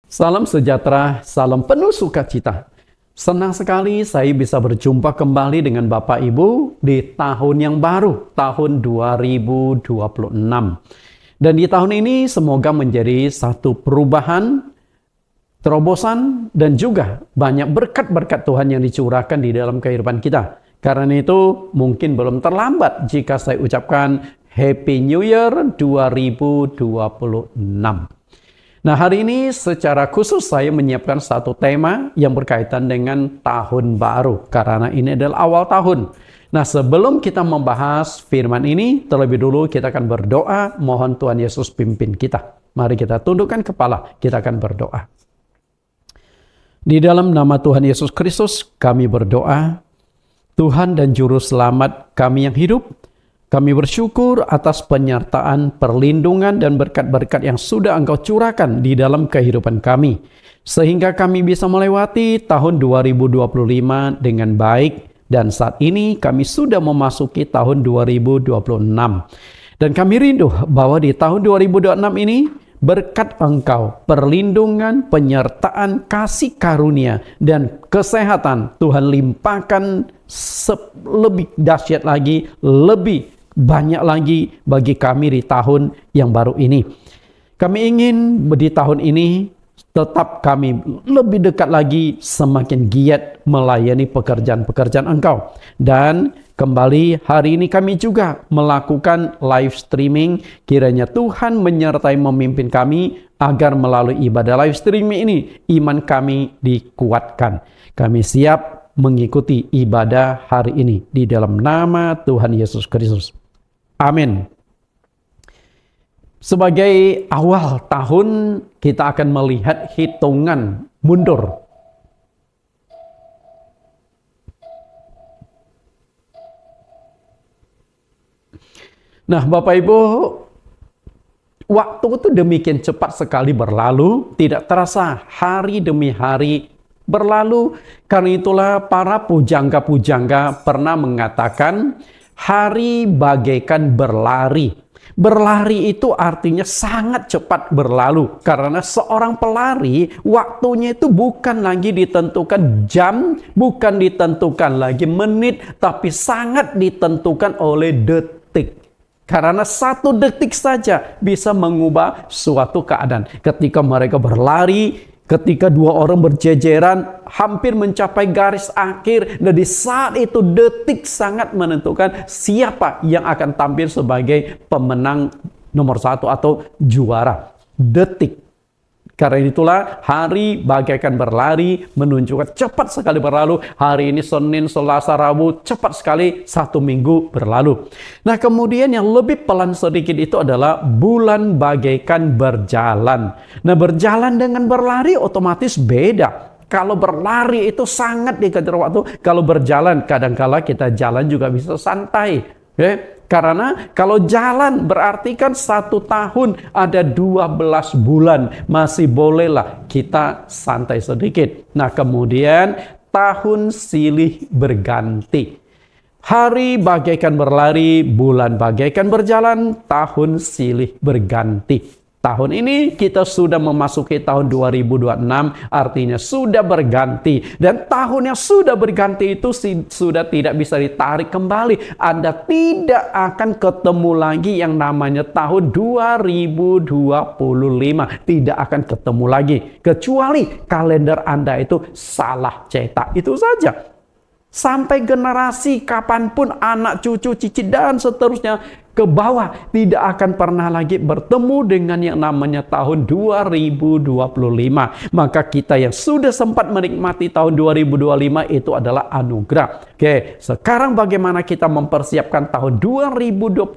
Salam sejahtera, salam penuh sukacita. Senang sekali saya bisa berjumpa kembali dengan Bapak Ibu di tahun yang baru, tahun 2026. Dan di tahun ini semoga menjadi satu perubahan, terobosan, dan juga banyak berkat-berkat Tuhan yang dicurahkan di dalam kehidupan kita. Karena itu mungkin belum terlambat jika saya ucapkan Happy New Year 2026. Nah, hari ini secara khusus saya menyiapkan satu tema yang berkaitan dengan tahun baru, karena ini adalah awal tahun. Nah, sebelum kita membahas firman ini, terlebih dulu kita akan berdoa, mohon Tuhan Yesus pimpin kita. Mari kita tundukkan kepala, kita akan berdoa. Di dalam nama Tuhan Yesus Kristus, kami berdoa, Tuhan dan Juru Selamat kami yang hidup, kami bersyukur atas penyertaan, perlindungan, dan berkat-berkat yang sudah Engkau curahkan di dalam kehidupan kami. Sehingga kami bisa melewati tahun 2025 dengan baik. Dan saat ini kami sudah memasuki tahun 2026. Dan kami rindu bahwa di tahun 2026 ini, berkat Engkau, perlindungan, penyertaan, kasih karunia, dan kesehatan Tuhan limpahkan lebih dahsyat lagi, lebih banyak lagi bagi kami di tahun yang baru ini. Kami ingin di tahun ini tetap kami lebih dekat lagi, semakin giat melayani pekerjaan-pekerjaan Engkau. Dan kembali hari ini kami juga melakukan live streaming. Kiranya Tuhan menyertai memimpin kami agar melalui ibadah live streaming ini iman kami dikuatkan. Kami siap mengikuti ibadah hari ini di dalam nama Tuhan Yesus Kristus. Amin. Sebagai awal tahun, kita akan melihat hitungan mundur. Nah, Bapak Ibu, waktu itu demikian cepat sekali berlalu, tidak terasa hari demi hari berlalu. Karena itulah para pujangga-pujangga pernah mengatakan, hari bagaikan berlari. Berlari itu artinya sangat cepat berlalu. Karena seorang pelari, waktunya itu bukan lagi ditentukan jam, bukan ditentukan lagi menit, tapi sangat ditentukan oleh detik. Karena satu detik saja bisa mengubah suatu keadaan. Ketika mereka berlari, ketika dua orang berjejeran, hampir mencapai garis akhir. Dan di saat itu detik sangat menentukan siapa yang akan tampil sebagai pemenang nomor satu atau juara. Detik. Karena itulah hari bagaikan berlari, menunjukkan cepat sekali berlalu. Hari ini Senin, Selasa, Rabu, cepat sekali satu minggu berlalu. Nah, kemudian yang lebih pelan sedikit itu adalah bulan bagaikan berjalan. Nah, berjalan dengan berlari otomatis beda. Kalau berlari itu sangat dikejar waktu. Kalau berjalan, kadangkala kita jalan juga bisa santai. Karena kalau jalan berarti kan 1 tahun ada 12 bulan. Masih bolehlah kita santai sedikit. Nah, kemudian tahun silih berganti. Hari bagaikan berlari, bulan bagaikan berjalan, tahun silih berganti. Tahun ini kita sudah memasuki tahun 2026, artinya sudah berganti. Dan tahun yang sudah berganti itu sudah tidak bisa ditarik kembali. Anda tidak akan ketemu lagi yang namanya tahun 2025. Tidak akan ketemu lagi. Kecuali kalender Anda itu salah cetak. Itu saja. Sampai generasi kapanpun anak, cucu, cicit, dan seterusnya ke bawah tidak akan pernah lagi bertemu dengan yang namanya tahun 2025. Maka kita yang sudah sempat menikmati tahun 2025 itu adalah anugerah. Oke, sekarang bagaimana kita mempersiapkan tahun 2026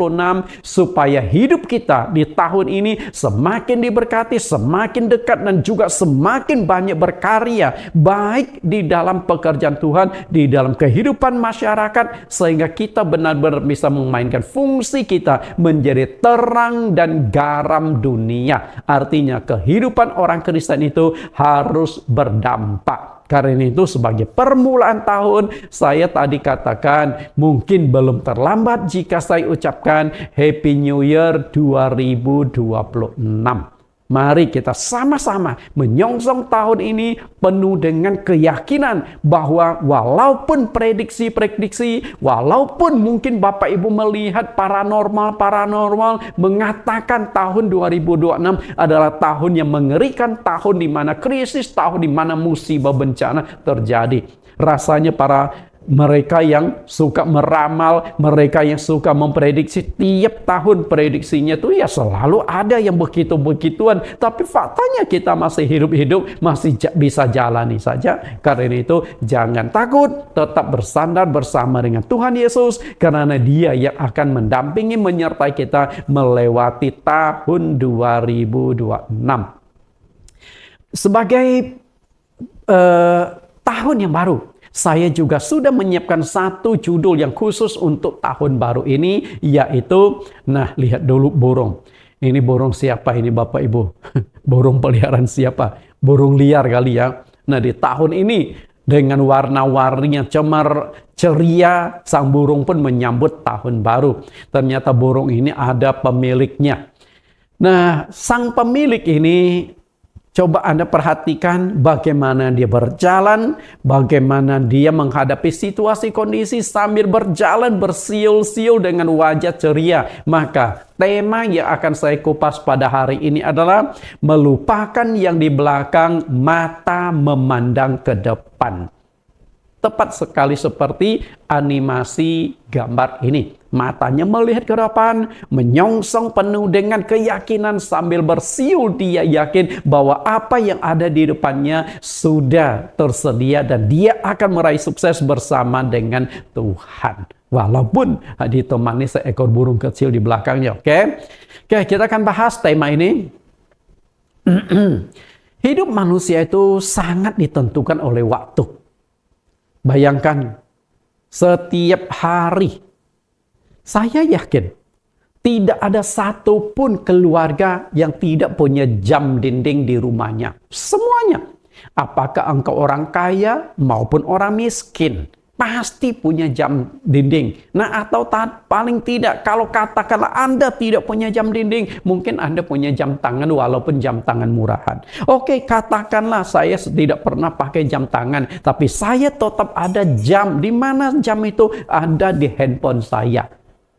supaya hidup kita di tahun ini semakin diberkati, semakin dekat, dan juga semakin banyak berkarya, baik di dalam pekerjaan Tuhan, di dalam kehidupan masyarakat, sehingga kita benar-benar bisa memainkan fungsi kita menjadi terang dan garam dunia. Artinya kehidupan orang Kristen itu harus berdampak. Karena itu sebagai permulaan tahun, saya tadi katakan mungkin belum terlambat jika saya ucapkan Happy New Year 2026. Mari kita sama-sama menyongsong tahun ini penuh dengan keyakinan bahwa walaupun prediksi-prediksi, walaupun mungkin Bapak Ibu melihat paranormal mengatakan tahun 2026 adalah tahun yang mengerikan, tahun di mana krisis, tahun di mana musibah bencana terjadi. Rasanya mereka yang suka meramal, mereka yang suka memprediksi, tiap tahun prediksinya itu ya selalu ada yang begitu-begituan. Tapi faktanya kita masih hidup-hidup, masih bisa jalani saja. Karena itu jangan takut, tetap bersandar bersama dengan Tuhan Yesus. Karena Dia yang akan mendampingi, menyertai kita melewati tahun 2026. Sebagai tahun yang baru, saya juga sudah menyiapkan satu judul yang khusus untuk tahun baru ini, yaitu, nah lihat dulu burung. Ini burung siapa ini Bapak Ibu? Burung peliharaan siapa? Burung liar kali ya. Nah di tahun ini dengan warna-warni yang ceria, sang burung pun menyambut tahun baru. Ternyata burung ini ada pemiliknya. Nah sang pemilik ini, coba Anda perhatikan bagaimana dia berjalan, bagaimana dia menghadapi situasi kondisi sambil berjalan bersiul-siul dengan wajah ceria. Maka tema yang akan saya kupas pada hari ini adalah melupakan yang di belakang, mata memandang ke depan. Tepat sekali seperti animasi gambar ini. Matanya melihat ke depan, menyongsong penuh dengan keyakinan sambil bersiul. Dia yakin bahwa apa yang ada di depannya sudah tersedia dan dia akan meraih sukses bersama dengan Tuhan. Walaupun ditemani seekor burung kecil di belakangnya. Oke, kita akan bahas tema ini. Hidup manusia itu sangat ditentukan oleh waktu. Bayangkan, setiap hari saya yakin tidak ada satupun keluarga yang tidak punya jam dinding di rumahnya. Semuanya. Apakah engkau orang kaya maupun orang miskin, pasti punya jam dinding. Nah, atau paling tidak, kalau katakanlah Anda tidak punya jam dinding, mungkin Anda punya jam tangan walaupun jam tangan murahan. Oke, katakanlah saya tidak pernah pakai jam tangan, tapi saya tetap ada jam. Di mana jam itu ada di handphone saya.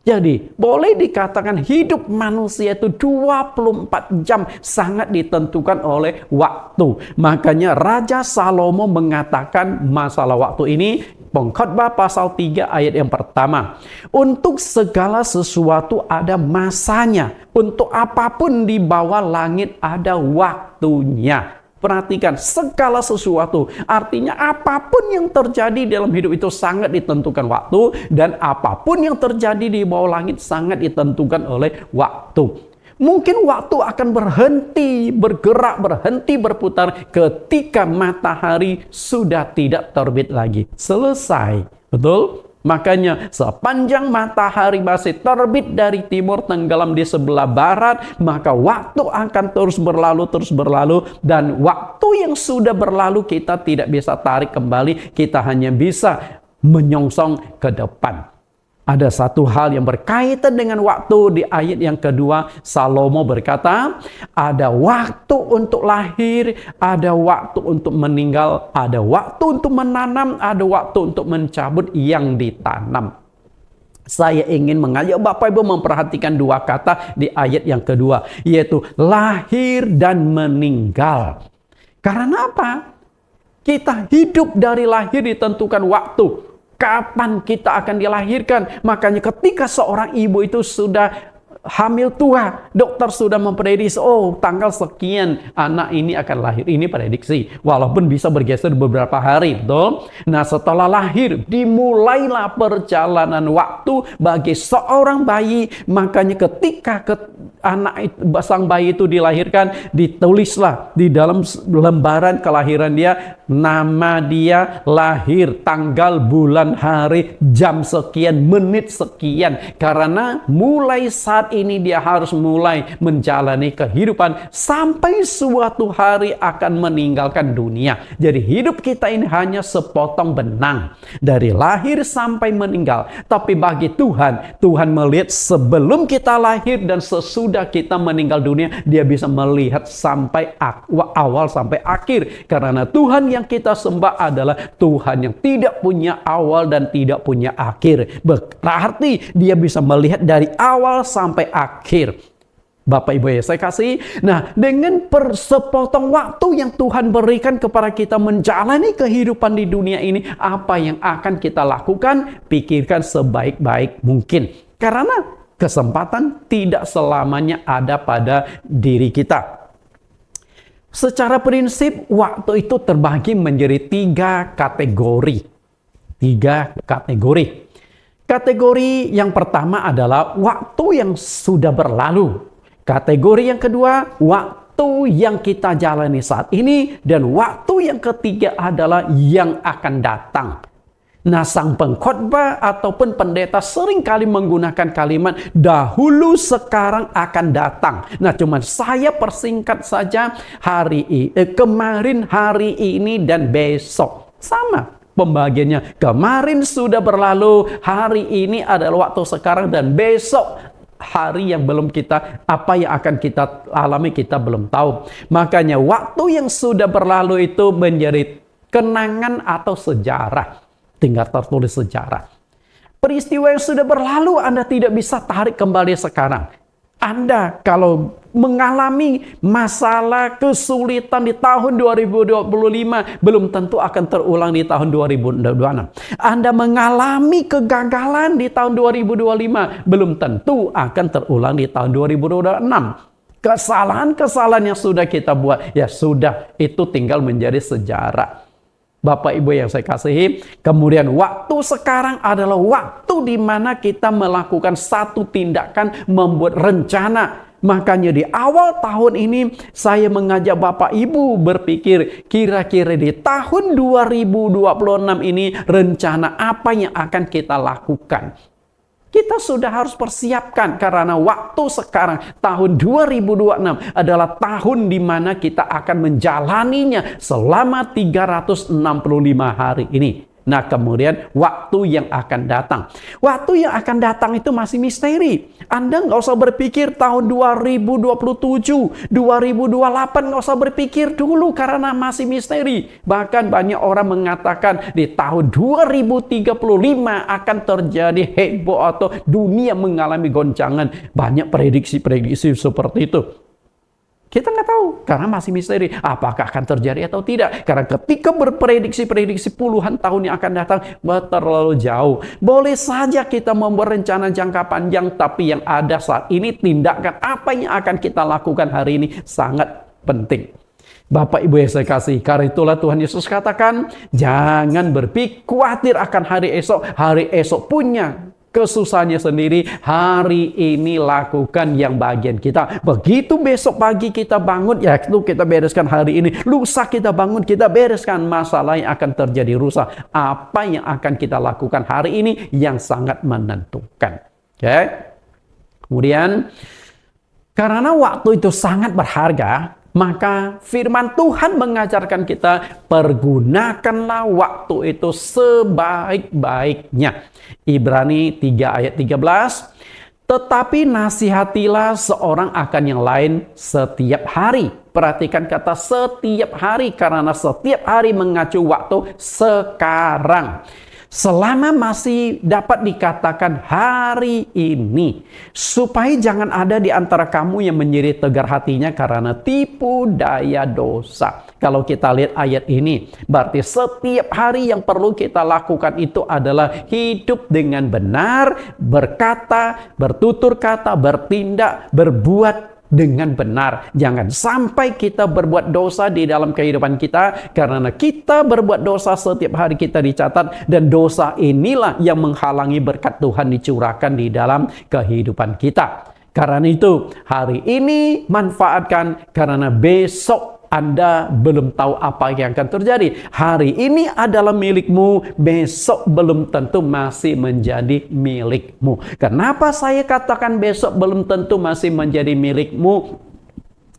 Jadi, boleh dikatakan hidup manusia itu 24 jam sangat ditentukan oleh waktu. Makanya Raja Salomo mengatakan masalah waktu ini, Pengkhotbah pasal 3 ayat yang pertama. Untuk segala sesuatu ada masanya. Untuk apapun di bawah langit ada waktunya. Perhatikan, segala sesuatu. Artinya apapun yang terjadi dalam hidup itu sangat ditentukan waktu. Dan apapun yang terjadi di bawah langit sangat ditentukan oleh waktu. Mungkin waktu akan berhenti bergerak, berhenti berputar ketika matahari sudah tidak terbit lagi. Selesai. Betul? Makanya sepanjang matahari masih terbit dari timur tenggelam di sebelah barat, maka waktu akan terus berlalu, dan waktu yang sudah berlalu kita tidak bisa tarik kembali, kita hanya bisa menyongsong ke depan. Ada satu hal yang berkaitan dengan waktu di ayat yang kedua. Salomo berkata, ada waktu untuk lahir, ada waktu untuk meninggal, ada waktu untuk menanam, ada waktu untuk mencabut yang ditanam. Saya ingin mengajak Bapak Ibu memperhatikan dua kata di ayat yang kedua, yaitu lahir dan meninggal. Karena apa? Kita hidup dari lahir ditentukan waktu. Kapan kita akan dilahirkan? Makanya ketika seorang ibu itu sudah hamil tua, dokter sudah memprediksi, oh tanggal sekian anak ini akan lahir. Ini prediksi, walaupun bisa bergeser beberapa hari, betul? Nah, setelah lahir dimulailah perjalanan waktu bagi seorang bayi. Makanya ketika sang bayi itu dilahirkan, ditulislah di dalam lembaran kelahiran dia, nama dia, lahir, tanggal, bulan, hari, jam sekian, menit sekian. Karena mulai saat saat ini dia harus mulai menjalani kehidupan sampai suatu hari akan meninggalkan dunia. Jadi hidup kita ini hanya sepotong benang dari lahir sampai meninggal. Tapi bagi Tuhan, Tuhan melihat sebelum kita lahir dan sesudah kita meninggal dunia, dia bisa melihat sampai awal sampai akhir. Karena Tuhan yang kita sembah adalah Tuhan yang tidak punya awal dan tidak punya akhir. Berarti dia bisa melihat dari awal sampai akhir. Bapak Ibu yang saya kasih, nah dengan sepotong waktu yang Tuhan berikan kepada kita menjalani kehidupan di dunia ini, apa yang akan kita lakukan? Pikirkan sebaik-baik mungkin. Karena kesempatan tidak selamanya ada pada diri kita. Secara prinsip, waktu itu terbagi menjadi 3 kategori. 3 kategori. Kategori yang pertama adalah waktu yang sudah berlalu. Kategori yang kedua, waktu yang kita jalani saat ini. Dan waktu yang ketiga adalah yang akan datang. Nah, sang pengkhotbah ataupun pendeta seringkali menggunakan kalimat dahulu, sekarang, akan datang. Nah, cuman saya persingkat saja kemarin, hari ini, dan besok. Sama pembagiannya. Kemarin sudah berlalu, hari ini adalah waktu sekarang, dan besok hari yang belum kita, apa yang akan kita alami kita belum tahu. Makanya waktu yang sudah berlalu itu menjadi kenangan atau sejarah. Tinggal tertulis sejarah. Peristiwa yang sudah berlalu Anda tidak bisa tarik kembali sekarang. Anda kalau mengalami masalah kesulitan di tahun 2025, belum tentu akan terulang di tahun 2026. Anda mengalami kegagalan di tahun 2025, belum tentu akan terulang di tahun 2026. Kesalahan-kesalahan yang sudah kita buat, ya sudah, itu tinggal menjadi sejarah. Bapak Ibu yang saya kasihi, kemudian waktu sekarang adalah waktu di mana kita melakukan satu tindakan, membuat rencana. Makanya di awal tahun ini saya mengajak Bapak Ibu berpikir kira-kira di tahun 2026 ini rencana apa yang akan kita lakukan. Kita sudah harus persiapkan karena waktu sekarang tahun 2026 adalah tahun di mana kita akan menjalaninya selama 365 hari ini. Nah, kemudian waktu yang akan datang. Waktu yang akan datang itu masih misteri. Anda nggak usah berpikir tahun 2027, 2028, nggak usah berpikir dulu karena masih misteri. Bahkan banyak orang mengatakan di tahun 2035 akan terjadi heboh atau dunia mengalami goncangan. Banyak prediksi-prediksi seperti itu. Kita nggak tahu, karena masih misteri. Apakah akan terjadi atau tidak? Karena ketika berprediksi-prediksi puluhan tahun yang akan datang, terlalu jauh. Boleh saja kita membuat rencana jangka panjang, tapi yang ada saat ini, tindakan apa yang akan kita lakukan hari ini sangat penting. Bapak Ibu yang saya kasih, karena itulah Tuhan Yesus katakan, jangan berpikir khawatir akan hari esok punya kesusahannya sendiri. Hari ini lakukan yang bagian kita. Begitu besok pagi kita bangun, ya itu kita bereskan hari ini. Lusa kita bangun, kita bereskan masalah yang akan terjadi lusa. Apa yang akan kita lakukan hari ini yang sangat menentukan. Oke. Kemudian, karena waktu itu sangat berharga, maka firman Tuhan mengajarkan kita, pergunakanlah waktu itu sebaik-baiknya. Ibrani 3 ayat 13, tetapi nasihatilah seorang akan yang lain setiap hari. Perhatikan kata setiap hari, karena setiap hari mengacu waktu sekarang. Selama masih dapat dikatakan hari ini, supaya jangan ada di antara kamu yang menjadi tegar hatinya karena tipu daya dosa. Kalau kita lihat ayat ini, berarti setiap hari yang perlu kita lakukan itu adalah hidup dengan benar, berkata, bertutur kata, bertindak, berbuat dengan benar. Jangan sampai kita berbuat dosa di dalam kehidupan kita, karena kita berbuat dosa setiap hari kita dicatat, dan dosa inilah yang menghalangi berkat Tuhan dicurahkan di dalam kehidupan kita. Karena itu hari ini manfaatkan, karena besok Anda belum tahu apa yang akan terjadi. Hari ini adalah milikmu, besok belum tentu masih menjadi milikmu. Kenapa saya katakan besok belum tentu masih menjadi milikmu?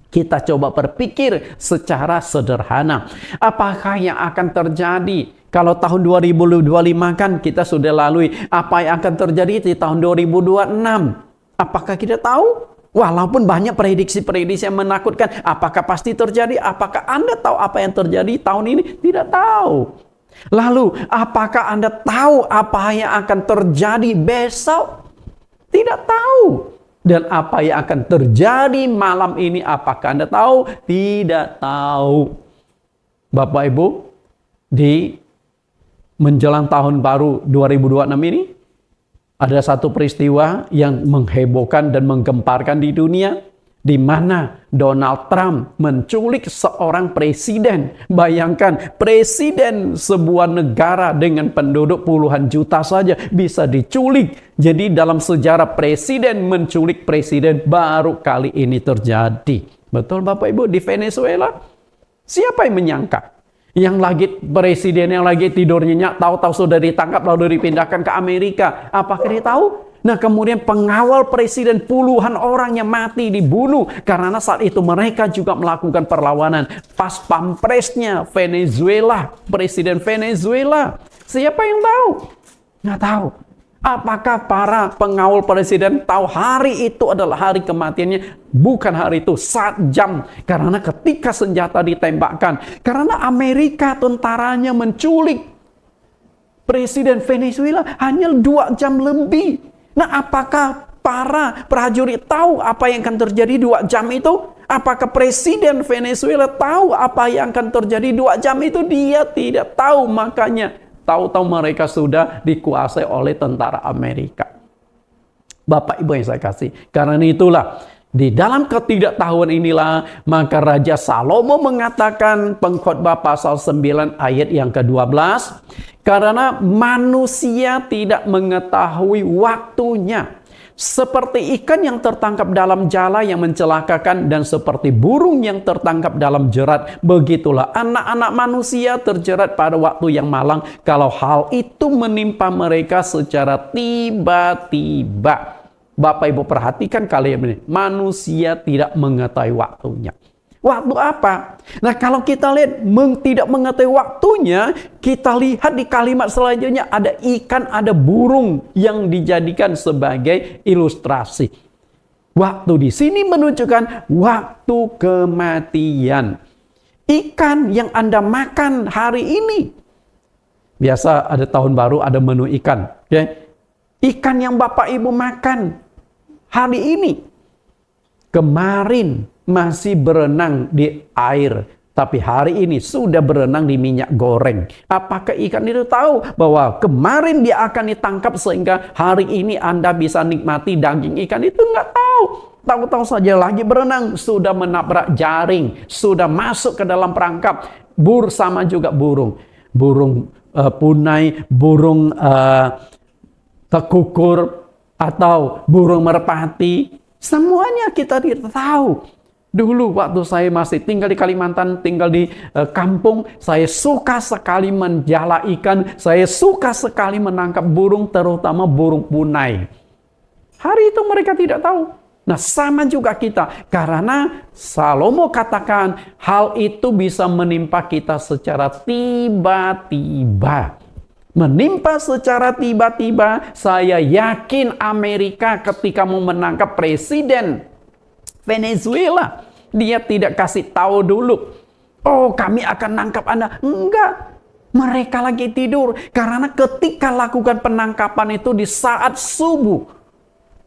Kita coba berpikir secara sederhana. Apakah yang akan terjadi kalau tahun 2025 kan kita sudah lalui? Apa yang akan terjadi di tahun 2026? Apakah kita tahu? Walaupun banyak prediksi-prediksi yang menakutkan, apakah pasti terjadi? Apakah Anda tahu apa yang terjadi tahun ini? Tidak tahu. Lalu, apakah Anda tahu apa yang akan terjadi besok? Tidak tahu. Dan apa yang akan terjadi malam ini? Apakah Anda tahu? Tidak tahu. Bapak Ibu, di menjelang tahun baru 2026 ini, ada satu peristiwa yang menghebohkan dan menggemparkan di dunia, di mana Donald Trump menculik seorang presiden. Bayangkan, presiden sebuah negara dengan penduduk puluhan juta saja bisa diculik. Jadi dalam sejarah presiden menculik presiden baru kali ini terjadi. Betul Bapak Ibu, di Venezuela. Siapa yang menyangka? Yang lagi presiden yang lagi tidur nyenyak, tahu-tahu sudah ditangkap lalu dipindahkan ke Amerika. Apakah dia tahu? Nah, kemudian pengawal presiden puluhan orang yang mati dibunuh karena saat itu mereka juga melakukan perlawanan. Pas pampresnya Venezuela, presiden Venezuela. Siapa yang tahu? Nggak tahu. Apakah para pengawal presiden tahu hari itu adalah hari kematiannya? Bukan hari itu, saat jam. Karena ketika senjata ditembakkan. Karena Amerika tentaranya menculik presiden Venezuela hanya 2 jam lebih. Nah, apakah para prajurit tahu apa yang akan terjadi 2 jam itu? Apakah presiden Venezuela tahu apa yang akan terjadi 2 jam itu? Dia tidak tahu, makanya tahu-tahu mereka sudah dikuasai oleh tentara Amerika. Bapak Ibu yang saya kasih, karena itulah di dalam ketidaktahuan inilah maka Raja Salomo mengatakan Pengkhotbah pasal 9 ayat yang ke-12, karena manusia tidak mengetahui waktunya. Seperti ikan yang tertangkap dalam jala yang mencelakakan dan seperti burung yang tertangkap dalam jerat, begitulah anak-anak manusia terjerat pada waktu yang malang kalau hal itu menimpa mereka secara tiba-tiba. Bapak Ibu perhatikan kalian ini, manusia tidak mengetahui waktunya. Waktu apa? Nah, kalau kita lihat tidak mengetahui waktunya, kita lihat di kalimat selanjutnya ada ikan, ada burung yang dijadikan sebagai ilustrasi. Waktu di sini menunjukkan waktu kematian. Ikan yang Anda makan hari ini. Biasa ada tahun baru ada menu ikan. Okay? Ikan yang Bapak Ibu makan hari ini. Kemarin masih berenang di air, tapi hari ini sudah berenang di minyak goreng. Apakah ikan itu tahu bahwa kemarin dia akan ditangkap sehingga hari ini Anda bisa nikmati daging ikan itu? Nggak tahu. Tahu-tahu saja lagi berenang, sudah menabrak jaring, sudah masuk ke dalam perangkap. Sama juga burung. Burung punai, burung tekukur, atau burung merpati. Semuanya kita tidak tahu. Dulu waktu saya masih tinggal di Kalimantan, tinggal di kampung, saya suka sekali menjala ikan, saya suka sekali menangkap burung, terutama burung punai. Hari itu mereka tidak tahu. Nah, sama juga kita, karena Salomo katakan hal itu bisa menimpa kita secara tiba-tiba. Menimpa secara tiba-tiba, saya yakin Amerika ketika mau menangkap presiden Venezuela, dia tidak kasih tahu dulu, oh kami akan nangkap Anda. Enggak, mereka lagi tidur. Karena ketika lakukan penangkapan itu di saat subuh,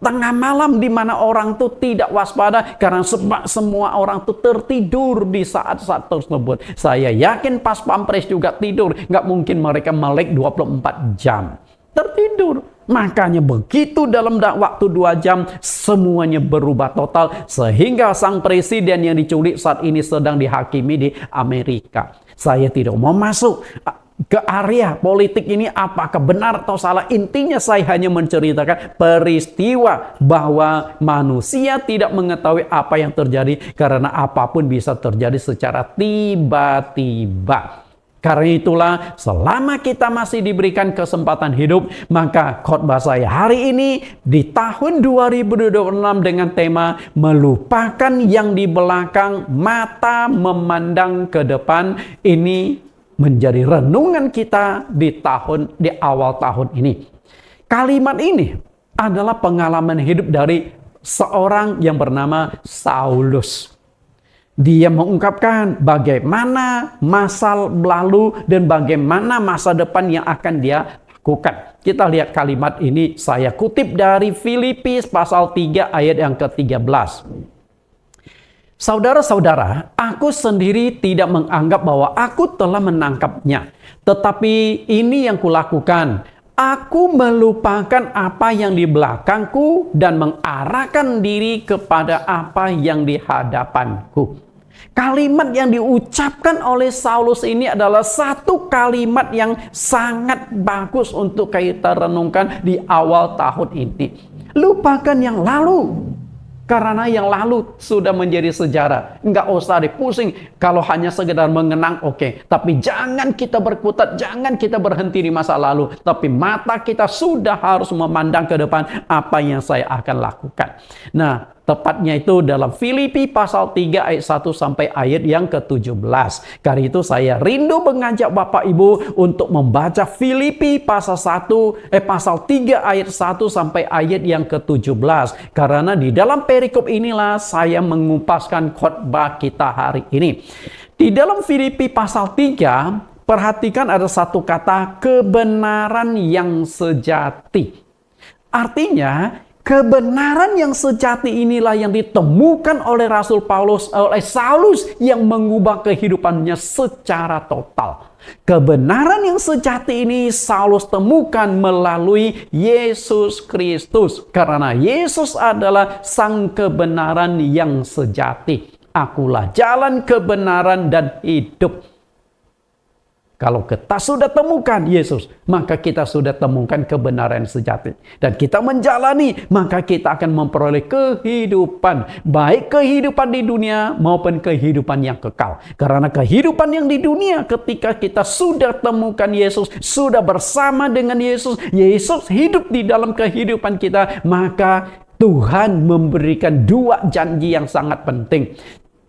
tengah malam, di mana orang itu tidak waspada, karena semua orang itu tertidur di saat-saat tersebut. Saya yakin pas pampres juga tidur. Nggak mungkin mereka melek 24 jam. Tertidur. Makanya begitu dalam waktu 2 jam semuanya berubah total sehingga sang presiden yang diculik saat ini sedang dihakimi di Amerika. Saya tidak mau masuk ke area politik ini apakah benar atau salah. Intinya saya hanya menceritakan peristiwa bahwa manusia tidak mengetahui apa yang terjadi karena apapun bisa terjadi secara tiba-tiba. Karena itulah selama kita masih diberikan kesempatan hidup, maka khotbah saya hari ini di tahun 2026 dengan tema melupakan yang di belakang, mata memandang ke depan. Ini menjadi renungan kita di awal tahun ini. Kalimat ini adalah pengalaman hidup dari seorang yang bernama Saulus. Dia mengungkapkan bagaimana masa lalu dan bagaimana masa depan yang akan dia lakukan. Kita lihat kalimat ini, saya kutip dari Filipi pasal 3 ayat yang ke-13. Saudara-saudara, aku sendiri tidak menganggap bahwa aku telah menangkapnya. Tetapi ini yang kulakukan. Aku melupakan apa yang di belakangku dan mengarahkan diri kepada apa yang di hadapanku. Kalimat yang diucapkan oleh Saulus ini adalah satu kalimat yang sangat bagus untuk kita renungkan di awal tahun ini. Lupakan yang lalu. Karena yang lalu sudah menjadi sejarah. Nggak usah dipusing. Kalau hanya sekedar mengenang, oke. Tapi jangan kita berkutat, jangan kita berhenti di masa lalu. Tapi mata kita sudah harus memandang ke depan apa yang saya akan lakukan. Nah, tepatnya itu dalam Filipi pasal 3 ayat 1 sampai ayat yang ke-17. Karena itu saya rindu mengajak Bapak Ibu untuk membaca Filipi pasal 3 ayat 1 sampai ayat yang ke-17. Karena di dalam perikop inilah saya mengupaskan khotbah kita hari ini. Di dalam Filipi pasal 3, perhatikan ada satu kata kebenaran yang sejati. Artinya, kebenaran yang sejati inilah yang ditemukan oleh Rasul Paulus, oleh Saulus yang mengubah kehidupannya secara total. Kebenaran yang sejati ini Saulus temukan melalui Yesus Kristus. Karena Yesus adalah sang kebenaran yang sejati. Akulah jalan, kebenaran, dan hidup. Kalau kita sudah temukan Yesus, maka kita sudah temukan kebenaran sejati. Dan kita menjalani, maka kita akan memperoleh kehidupan. Baik kehidupan di dunia maupun kehidupan yang kekal. Karena kehidupan yang di dunia ketika kita sudah temukan Yesus, sudah bersama dengan Yesus, Yesus hidup di dalam kehidupan kita, maka Tuhan memberikan dua janji yang sangat penting.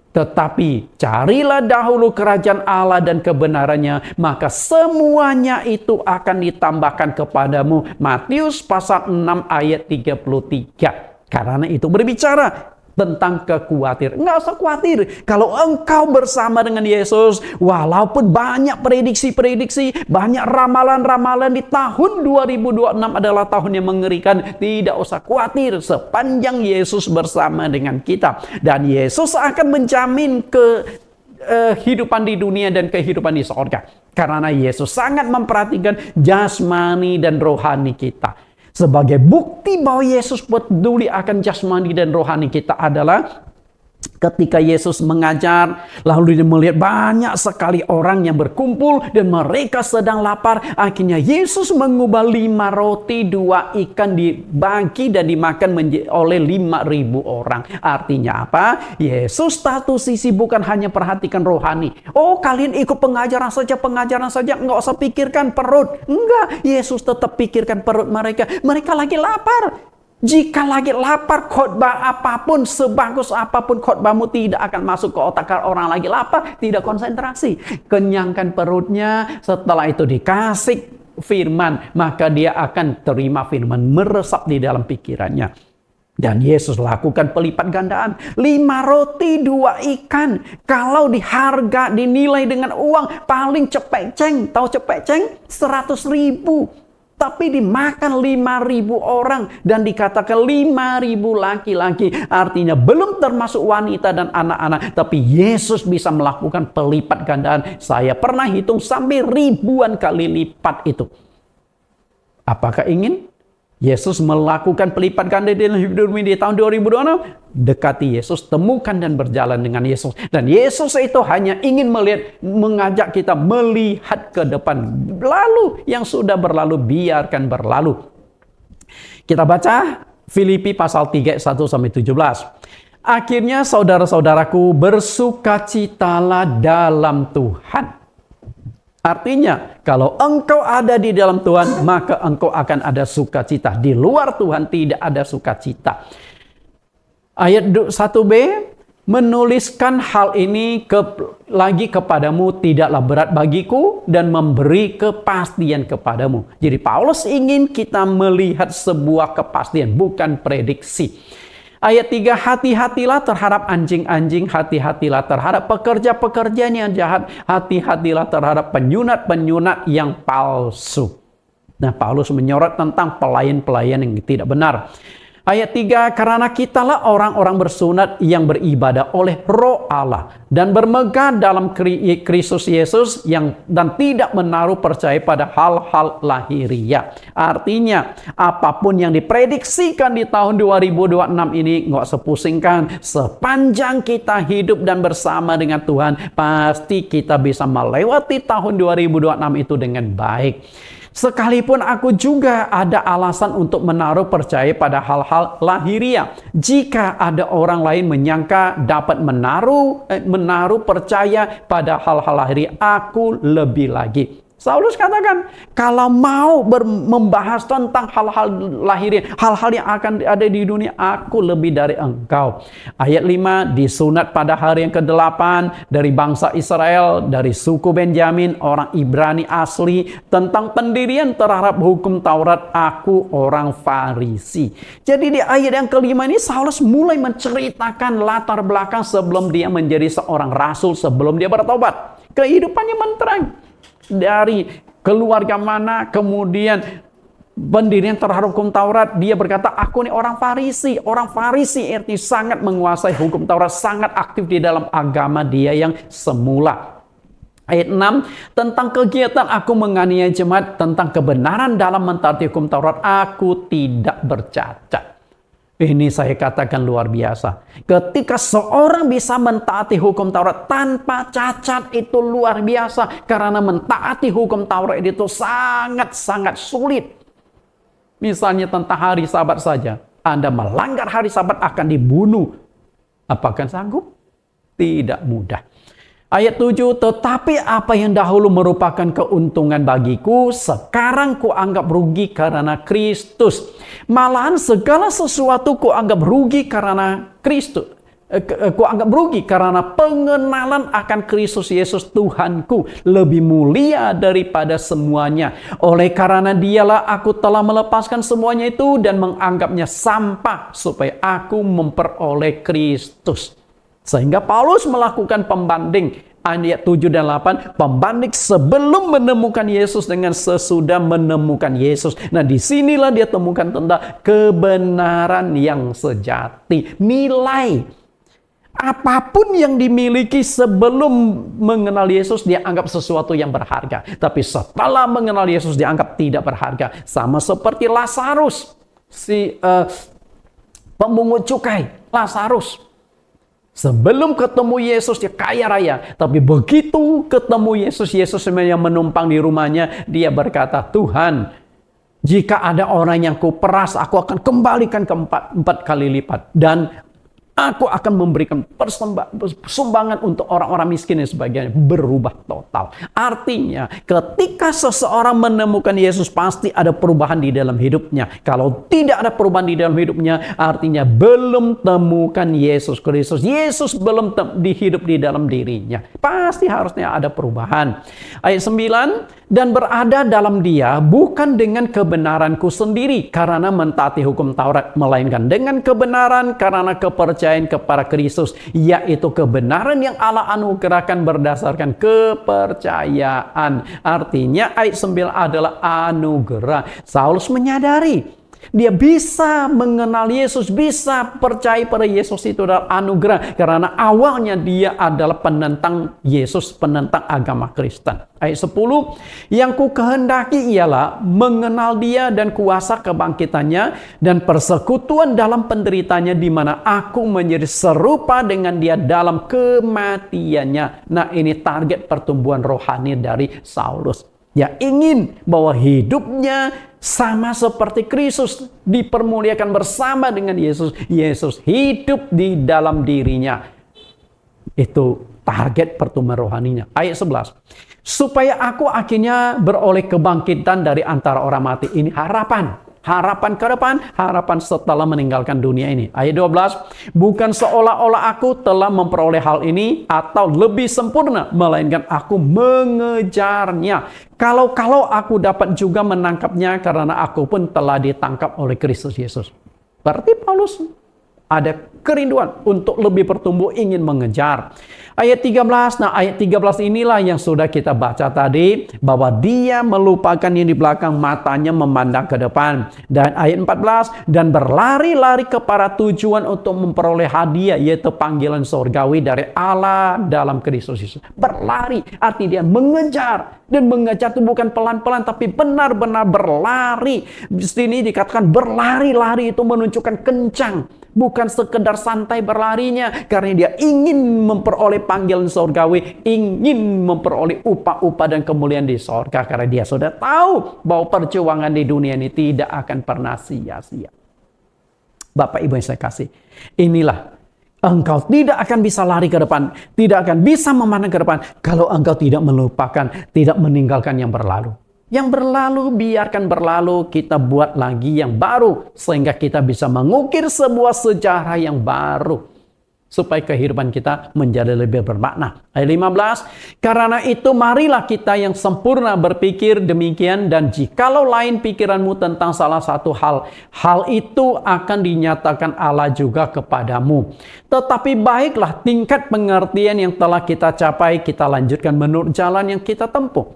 Tetapi carilah dahulu kerajaan Allah dan kebenarannya, maka semuanya itu akan ditambahkan kepadamu. Matius pasal 6 ayat 33. Karena itu berbicara tentang kekhawatiran. Nggak usah khawatir. Kalau engkau bersama dengan Yesus, walaupun banyak prediksi-prediksi, banyak ramalan-ramalan di tahun 2026 adalah tahun yang mengerikan, tidak usah khawatir sepanjang Yesus bersama dengan kita. Dan Yesus akan menjamin kehidupan di dunia dan kehidupan di surga. Karena Yesus sangat memperhatikan jasmani dan rohani kita. Sebagai bukti bahwa Yesus peduli akan jasmani dan rohani kita adalah ketika Yesus mengajar, lalu dia melihat banyak sekali orang yang berkumpul dan mereka sedang lapar. Akhirnya Yesus mengubah 5 roti, 2 ikan dibagi dan dimakan oleh 5.000 orang. Artinya apa? Yesus satu sisi bukan hanya perhatikan rohani. Oh, kalian ikut pengajaran saja, nggak usah pikirkan perut. Enggak, Yesus tetap pikirkan perut mereka. Mereka lagi lapar. Jika lagi lapar, khotbah apapun, sebagus apapun khotbahmu tidak akan masuk ke otak. Orang lagi lapar, tidak konsentrasi. Kenyangkan perutnya, setelah itu dikasih firman, maka dia akan terima firman, meresap di dalam pikirannya. Dan Yesus lakukan pelipat gandaan. 5 roti, 2 ikan. Kalau diharga, dinilai dengan uang, paling cepek-ceng. Tahu cepek-ceng? 100.000. Tapi dimakan 5.000 orang dan dikatakan 5.000 laki-laki. Artinya belum termasuk wanita dan anak-anak. Tapi Yesus bisa melakukan pelipat gandaan. Saya pernah hitung sampai ribuan kali lipat itu. Apakah ingin Yesus melakukan pelipat ganda dalam hidup di tahun 2026? dekati Yesus, temukan dan berjalan dengan Yesus. Dan Yesus itu hanya ingin mengajak kita melihat ke depan. Lalu yang sudah berlalu, biarkan berlalu. Kita baca Filipi pasal 3, 1-17. Akhirnya saudara-saudaraku, bersukacitalah dalam Tuhan. Artinya, kalau engkau ada di dalam Tuhan, maka engkau akan ada sukacita. Di luar Tuhan tidak ada sukacita. Ayat 1b, menuliskan hal ini lagi kepadamu tidaklah berat bagiku dan memberi kepastian kepadamu. Jadi Paulus ingin kita melihat sebuah kepastian, bukan prediksi. Ayat 3, hati-hatilah terhadap anjing-anjing, hati-hatilah terhadap pekerja-pekerja yang jahat, hati-hatilah terhadap penyunat-penyunat yang palsu. Nah, Paulus menyorot tentang pelayan-pelayan yang tidak benar. Ayat 3, karena kitalah orang-orang bersunat yang beribadah oleh Roh Allah dan bermegah dalam Kristus Yesus dan tidak menaruh percaya pada hal-hal lahiriah. Artinya, apapun yang diprediksikan di tahun 2026 ini, nggak usah pusingkan. Sepanjang kita hidup dan bersama dengan Tuhan, pasti kita bisa melewati tahun 2026 itu dengan baik. Sekalipun aku juga ada alasan untuk menaruh percaya pada hal-hal lahiriah. Jika ada orang lain menyangka dapat menaruh percaya pada hal-hal lahiriah, aku lebih lagi. Saulus katakan, kalau mau membahas tentang hal-hal lahiriah, hal-hal yang akan ada di dunia, aku lebih dari engkau. Ayat 5, disunat pada hari yang ke-8 dari bangsa Israel, dari suku Benjamin, orang Ibrani asli, tentang pendirian terhadap hukum Taurat, aku orang Farisi. Jadi di ayat yang ke-5 ini, Saulus mulai menceritakan latar belakang sebelum dia menjadi seorang rasul, sebelum dia bertobat. Kehidupannya menterang. Dari keluarga mana, kemudian pendirian terhadap hukum Taurat, dia berkata, aku ini orang Farisi. Orang Farisi artinya sangat menguasai hukum Taurat, sangat aktif di dalam agama dia yang semula. Ayat 6, tentang kegiatan aku menganiaya jemaat, tentang kebenaran dalam mentaati hukum Taurat, aku tidak bercacat. Ini saya katakan luar biasa. Ketika seorang bisa mentaati hukum Taurat tanpa cacat, itu luar biasa. Karena mentaati hukum Taurat itu sangat-sangat sulit. Misalnya tentang hari Sabat saja. Anda melanggar hari Sabat akan dibunuh. Apakah sanggup? Tidak mudah. Ayat 7, tetapi apa yang dahulu merupakan keuntungan bagiku, sekarang kuanggap rugi karena Kristus. Malahan segala sesuatu kuanggap rugi karena Kristus. Kuanggap rugi karena pengenalan akan Kristus Yesus Tuhanku lebih mulia daripada semuanya. Oleh karena dialah aku telah melepaskan semuanya itu dan menganggapnya sampah supaya aku memperoleh Kristus. Sehingga Paulus melakukan pembanding ayat 7 dan 8, pembanding sebelum menemukan Yesus dengan sesudah menemukan Yesus. Nah, disinilah dia temukan tentang kebenaran yang sejati. Nilai apapun yang dimiliki sebelum mengenal Yesus dianggap sesuatu yang berharga. Tapi setelah mengenal Yesus dianggap tidak berharga. Sama seperti Lazarus, si pemungut cukai, Lazarus. Sebelum ketemu Yesus dia kaya raya. Tapi begitu ketemu Yesus, Yesus yang menumpang di rumahnya, dia berkata, Tuhan, jika ada orang yang kuperas, aku akan kembalikan empat kali lipat. Dan aku akan memberikan sumbangan untuk orang-orang miskin dan sebagainya. Berubah total. Artinya, ketika seseorang menemukan Yesus, pasti ada perubahan di dalam hidupnya. Kalau tidak ada perubahan di dalam hidupnya, artinya belum temukan Yesus Kristus. Yesus belum hidup di dalam dirinya. Pasti harusnya ada perubahan. Ayat 9, dan berada dalam dia bukan dengan kebenaranku sendiri karena mentaati hukum Taurat, melainkan dengan kebenaran karena kepercayaan kepada Kristus, yaitu kebenaran yang Allah anugerahkan berdasarkan kepercayaan. Artinya ayat 9 adalah anugerah. Saulus menyadari Dia bisa mengenal Yesus, bisa percaya pada Yesus itu adalah anugerah. Karena awalnya dia adalah penentang Yesus, penentang agama Kristen. Ayat 10, yang ku kehendaki ialah mengenal dia dan kuasa kebangkitannya dan persekutuan dalam penderitanya, di mana aku menjadi serupa dengan dia dalam kematiannya. Nah, ini target pertumbuhan rohani dari Saulus. Dia ingin bahwa hidupnya sama seperti Kristus, dipermuliakan bersama dengan Yesus. Yesus hidup di dalam dirinya. Itu target pertumbuhan rohaninya. Ayat 11. Supaya aku akhirnya beroleh kebangkitan dari antara orang mati. Ini harapan. Harapan ke depan, harapan setelah meninggalkan dunia ini. Ayat 12, bukan seolah-olah aku telah memperoleh hal ini atau lebih sempurna, melainkan aku mengejarnya. Kalau aku dapat juga menangkapnya, karena aku pun telah ditangkap oleh Kristus Yesus. Berarti Paulus ada kerinduan untuk lebih bertumbuh, ingin mengejar. Ayat 13, nah ayat 13 inilah yang sudah kita baca tadi, bahwa dia melupakan yang di belakang, matanya memandang ke depan. Dan ayat 14, dan berlari-lari kepada tujuan untuk memperoleh hadiah, yaitu panggilan surgawi dari Allah dalam Kristus Yesus. Berlari, artinya dia mengejar. Dan mengejar itu bukan pelan-pelan, tapi benar-benar berlari. Di sini dikatakan berlari-lari itu menunjukkan kencang. Bukan sekedar santai berlarinya, karena dia ingin memperoleh panggilan surgawi, ingin memperoleh upah-upah dan kemuliaan di surga, karena dia sudah tahu bahwa perjuangan di dunia ini tidak akan pernah sia-sia. Bapak Ibu yang saya kasih, inilah engkau tidak akan bisa lari ke depan, tidak akan bisa memandang ke depan kalau engkau tidak melupakan, tidak meninggalkan yang berlalu. Yang berlalu, biarkan berlalu, kita buat lagi yang baru, sehingga kita bisa mengukir sebuah sejarah yang baru, supaya kehidupan kita menjadi lebih bermakna. Ayat 15, karena itu marilah kita yang sempurna berpikir demikian, dan jikalau lain pikiranmu tentang salah satu hal itu akan dinyatakan Allah juga kepadamu. Tetapi baiklah tingkat pengertian yang telah kita capai, kita lanjutkan menurut jalan yang kita tempuh.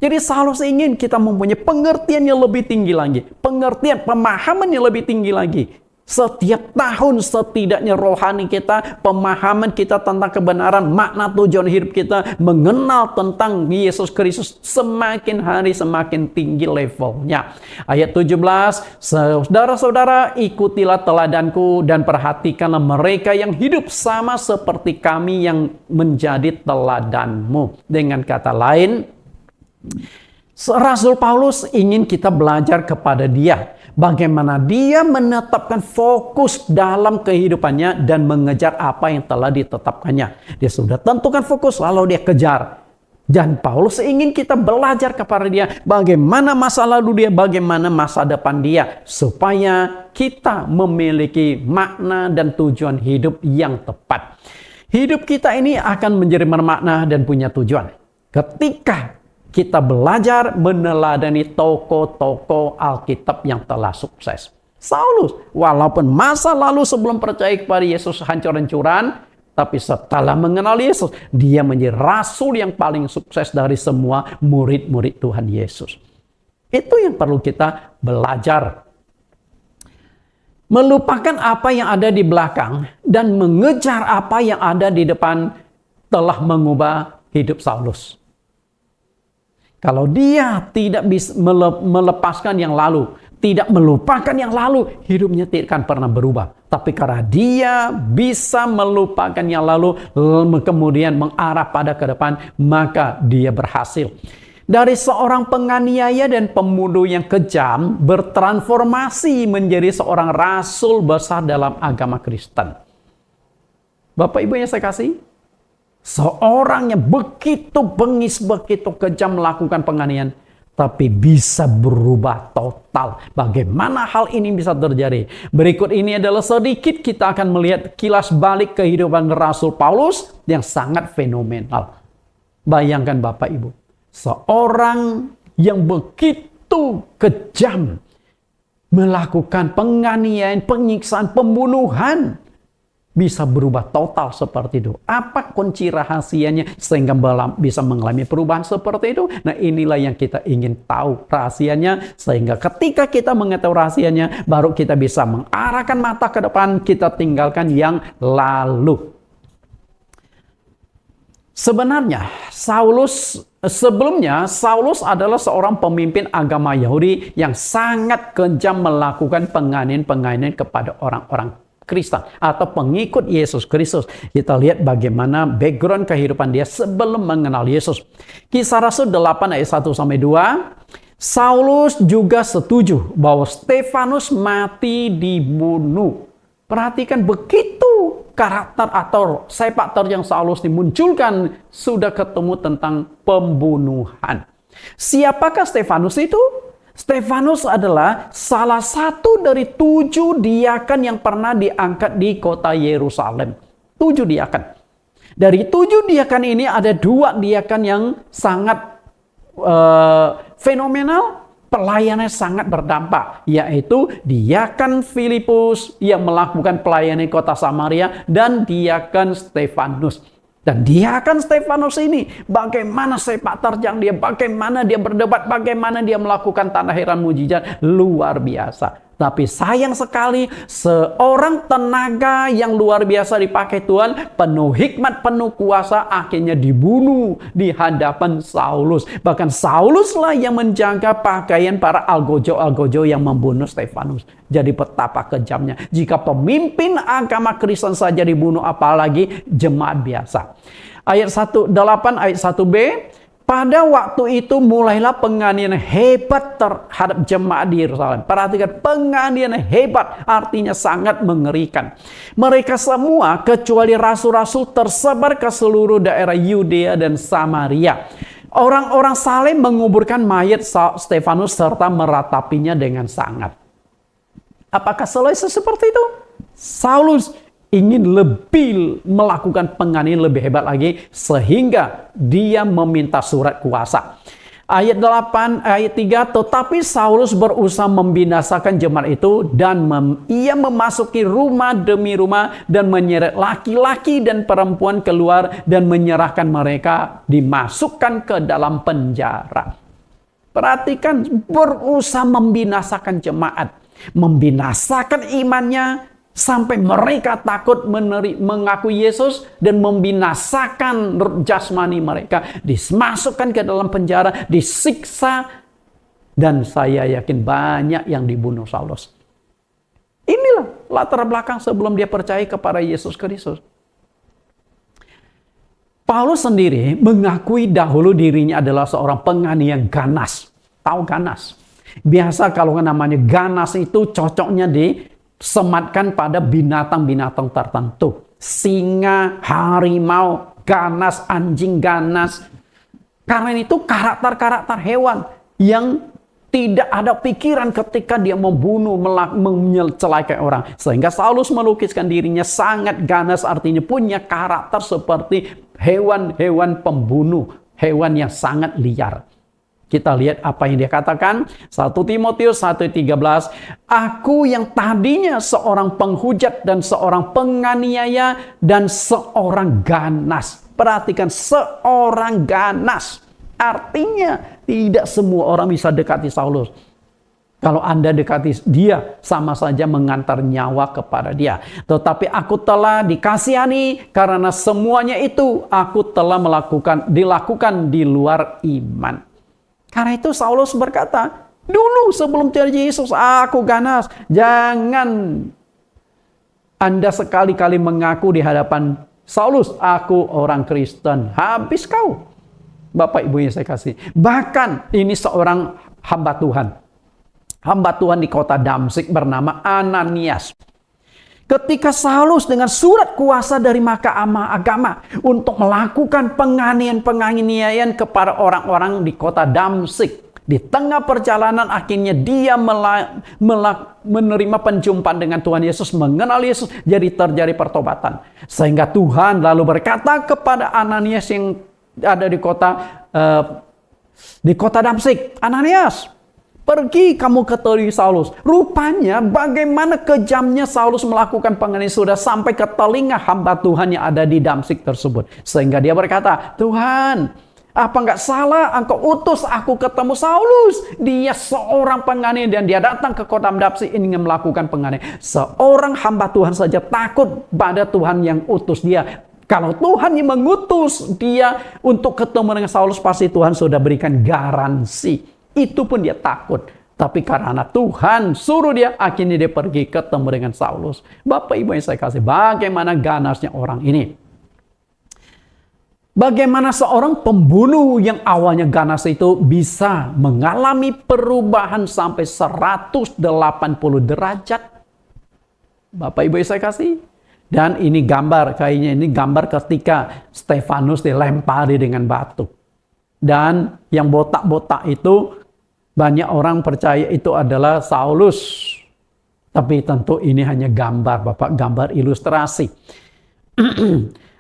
Jadi Saulus ingin kita mempunyai pengertian yang lebih tinggi lagi. Pengertian, pemahaman yang lebih tinggi lagi. Setiap tahun setidaknya rohani kita, pemahaman kita tentang kebenaran, makna tujuan hidup kita, mengenal tentang Yesus Kristus semakin hari semakin tinggi levelnya. Ayat 17, saudara-saudara ikutilah teladanku dan perhatikanlah mereka yang hidup sama seperti kami yang menjadi teladanmu. Dengan kata lain, Rasul Paulus ingin kita belajar kepada dia. Bagaimana dia menetapkan fokus dalam kehidupannya dan mengejar apa yang telah ditetapkannya. Dia sudah tentukan fokus, lalu dia kejar. Dan Paulus ingin kita belajar kepada dia bagaimana masa lalu dia, bagaimana masa depan dia, supaya kita memiliki makna dan tujuan hidup yang tepat. Hidup kita ini akan menjadi bermakna dan punya tujuan ketika kita belajar meneladani tokoh-tokoh Alkitab yang telah sukses. Saulus, walaupun masa lalu sebelum percaya kepada Yesus hancur-hancuran, tapi setelah mengenal Yesus, dia menjadi rasul yang paling sukses dari semua murid-murid Tuhan Yesus. Itu yang perlu kita belajar. Melupakan apa yang ada di belakang dan mengejar apa yang ada di depan telah mengubah hidup Saulus. Kalau dia tidak bisa melepaskan yang lalu, tidak melupakan yang lalu, hidupnya tidak akan pernah berubah. Tapi karena dia bisa melupakan yang lalu, kemudian mengarah pada ke depan, maka dia berhasil. Dari seorang penganiaya dan pembunuh yang kejam, bertransformasi menjadi seorang rasul besar dalam agama Kristen. Bapak Ibu yang saya kasih, seorang yang begitu bengis, begitu kejam melakukan penganiayaan, tapi bisa berubah total. Bagaimana hal ini bisa terjadi? Berikut ini adalah sedikit kita akan melihat kilas balik kehidupan Rasul Paulus yang sangat fenomenal. Bayangkan Bapak Ibu, seorang yang begitu kejam melakukan penganiayaan, penyiksaan, pembunuhan. bisa berubah total seperti itu? Apa kunci rahasianya sehingga bisa mengalami perubahan seperti itu? Nah, inilah yang kita ingin tahu rahasianya, sehingga ketika kita mengetahui rahasianya, baru kita bisa mengarahkan mata ke depan, kita tinggalkan yang lalu. Sebenarnya sebelumnya Saulus adalah seorang pemimpin agama Yahudi yang sangat kejam melakukan penganiayaan kepada orang-orang Kristen atau pengikut Yesus Kristus. Kita lihat bagaimana background kehidupan dia sebelum mengenal Yesus. Kisah Rasul 8 ayat 1-2. Saulus juga setuju bahwa Stefanus mati dibunuh. Perhatikan, begitu karakter atau sepak terjang Saulus dimunculkan, sudah ketemu tentang pembunuhan. Siapakah Stefanus itu? Stefanus adalah salah satu dari 7 diakan yang pernah diangkat di kota Yerusalem. 7 diakan. Dari 7 diakan ini ada 2 diakan yang sangat fenomenal. Pelayanannya sangat berdampak, yaitu diakan Filipus yang melakukan pelayanan di kota Samaria dan diakan Stefanus. Dan diakan Stefanus ini, bagaimana sepak terjang dia, bagaimana dia berdebat, bagaimana dia melakukan tanda heran mujizat, luar biasa. Tapi sayang sekali, seorang tenaga yang luar biasa dipakai Tuhan, penuh hikmat, penuh kuasa, akhirnya dibunuh di hadapan Saulus. Bahkan Sauluslah yang menjaga pakaian para algojo-algojo yang membunuh Stefanus. Jadi betapa kejamnya. Jika pemimpin agama Kristen saja dibunuh, apalagi jemaat biasa. Ayat 8 ayat 1b. Pada waktu itu mulailah penganiayaan hebat terhadap jemaat di Yerusalem. Perhatikan, penganiayaan hebat artinya sangat mengerikan. Mereka semua kecuali rasul-rasul tersebar ke seluruh daerah Yudea dan Samaria. Orang-orang saleh menguburkan mayat Stefanus serta meratapinya dengan sangat. Apakah selesai seperti itu? Saulus ingin lebih melakukan penganiayaan lebih hebat lagi, sehingga dia meminta surat kuasa. Ayat 3, tetapi Saulus berusaha membinasakan jemaat itu dan ia memasuki rumah demi rumah dan menyeret laki-laki dan perempuan keluar dan menyerahkan mereka dimasukkan ke dalam penjara. Perhatikan, berusaha membinasakan jemaat, membinasakan imannya, sampai mereka takut mengakui Yesus dan membinasakan jasmani mereka. Dimasukkan ke dalam penjara, disiksa. Dan saya yakin banyak yang dibunuh Saulus. Inilah latar belakang sebelum dia percaya kepada Yesus Kristus. Paulus sendiri mengakui dahulu dirinya adalah seorang penganiaya ganas. Tahu ganas? Biasa kalau namanya ganas itu cocoknya sematkan pada binatang-binatang tertentu. Singa, harimau, ganas, anjing ganas. Karena itu karakter-karakter hewan yang tidak ada pikiran ketika dia membunuh, mencelakai orang. Sehingga Saulus melukiskan dirinya sangat ganas, artinya punya karakter seperti hewan-hewan pembunuh, hewan yang sangat liar. Kita lihat apa yang dia katakan. 1 Timotius 1:13. Aku yang tadinya seorang penghujat dan seorang penganiaya dan seorang ganas. Perhatikan, seorang ganas. Artinya tidak semua orang bisa dekati Saulus. Kalau Anda dekati dia, sama saja mengantar nyawa kepada dia. Tetapi aku telah dikasihani karena semuanya itu aku telah dilakukan di luar iman. Karena itu Saulus berkata, dulu sebelum terjadi Yesus, aku ganas. Jangan Anda sekali-kali mengaku di hadapan Saulus, aku orang Kristen. Habis kau. Bapak Ibu yang saya kasih. Bahkan ini seorang hamba Tuhan. Hamba Tuhan di kota Damsyik bernama Ananias. Ketika Saulus dengan surat kuasa dari Mahkamah Agama untuk melakukan penganiayaan kepada orang-orang di kota Damsyik, di tengah perjalanan akhirnya dia menerima penjumpaan dengan Tuhan Yesus, mengenal Yesus, jadi terjadi pertobatan. Sehingga Tuhan lalu berkata kepada Ananias yang ada di kota Damsyik, Ananias, Pergi kamu ketemu Saulus. Rupanya bagaimana kejamnya Saulus melakukan penganiayaan sudah sampai ke telinga hamba Tuhan yang ada di Damsyik tersebut. Sehingga dia berkata, Tuhan, apa nggak salah engkau utus aku ketemu Saulus? Dia seorang penganiaya dan dia datang ke kota Damsyik ingin melakukan penganiayaan. Seorang hamba Tuhan saja takut pada Tuhan yang utus dia. Kalau Tuhan yang mengutus dia untuk ketemu dengan Saulus, pasti Tuhan sudah berikan garansi. Itu pun dia takut. Tapi karena Tuhan suruh dia, akhirnya dia pergi ketemu dengan Saulus. Bapak Ibu yang saya kasih, bagaimana ganasnya orang ini. Bagaimana seorang pembunuh yang awalnya ganas itu bisa mengalami perubahan sampai 180 derajat. Bapak Ibu yang saya kasih. Dan ini gambar, kayaknya ini gambar ketika Stefanus dilempari dengan batu. Dan yang botak-botak itu, banyak orang percaya itu adalah Saulus. Tapi tentu ini hanya gambar, Bapak, gambar ilustrasi.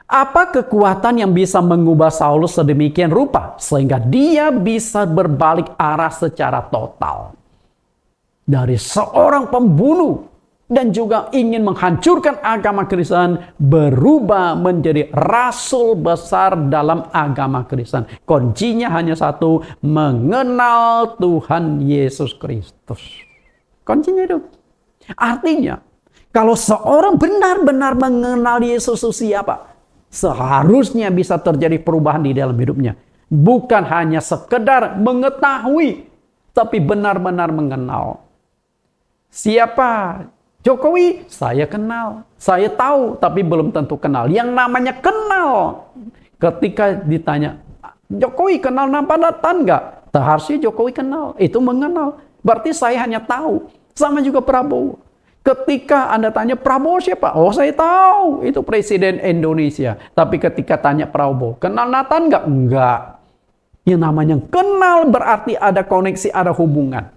Apa kekuatan yang bisa mengubah Saulus sedemikian rupa sehingga dia bisa berbalik arah secara total? Dari seorang pembunuh dan juga ingin menghancurkan agama Kristen berubah menjadi rasul besar dalam agama Kristen. Kuncinya hanya satu, mengenal Tuhan Yesus Kristus. Kuncinya itu. Artinya, kalau seorang benar-benar mengenal Yesus itu siapa, seharusnya bisa terjadi perubahan di dalam hidupnya. Bukan hanya sekedar mengetahui, tapi benar-benar mengenal. Siapa Jokowi? Saya kenal, saya tahu, tapi belum tentu kenal. Yang namanya kenal, ketika ditanya, Jokowi kenal nama Nathan nggak? Harusnya Jokowi kenal, itu mengenal. Berarti saya hanya tahu. Sama juga Prabowo. Ketika Anda tanya Prabowo siapa? Oh, saya tahu, itu Presiden Indonesia. Tapi ketika tanya Prabowo, kenal Nathan nggak? Enggak. Yang namanya kenal berarti ada koneksi, ada hubungan.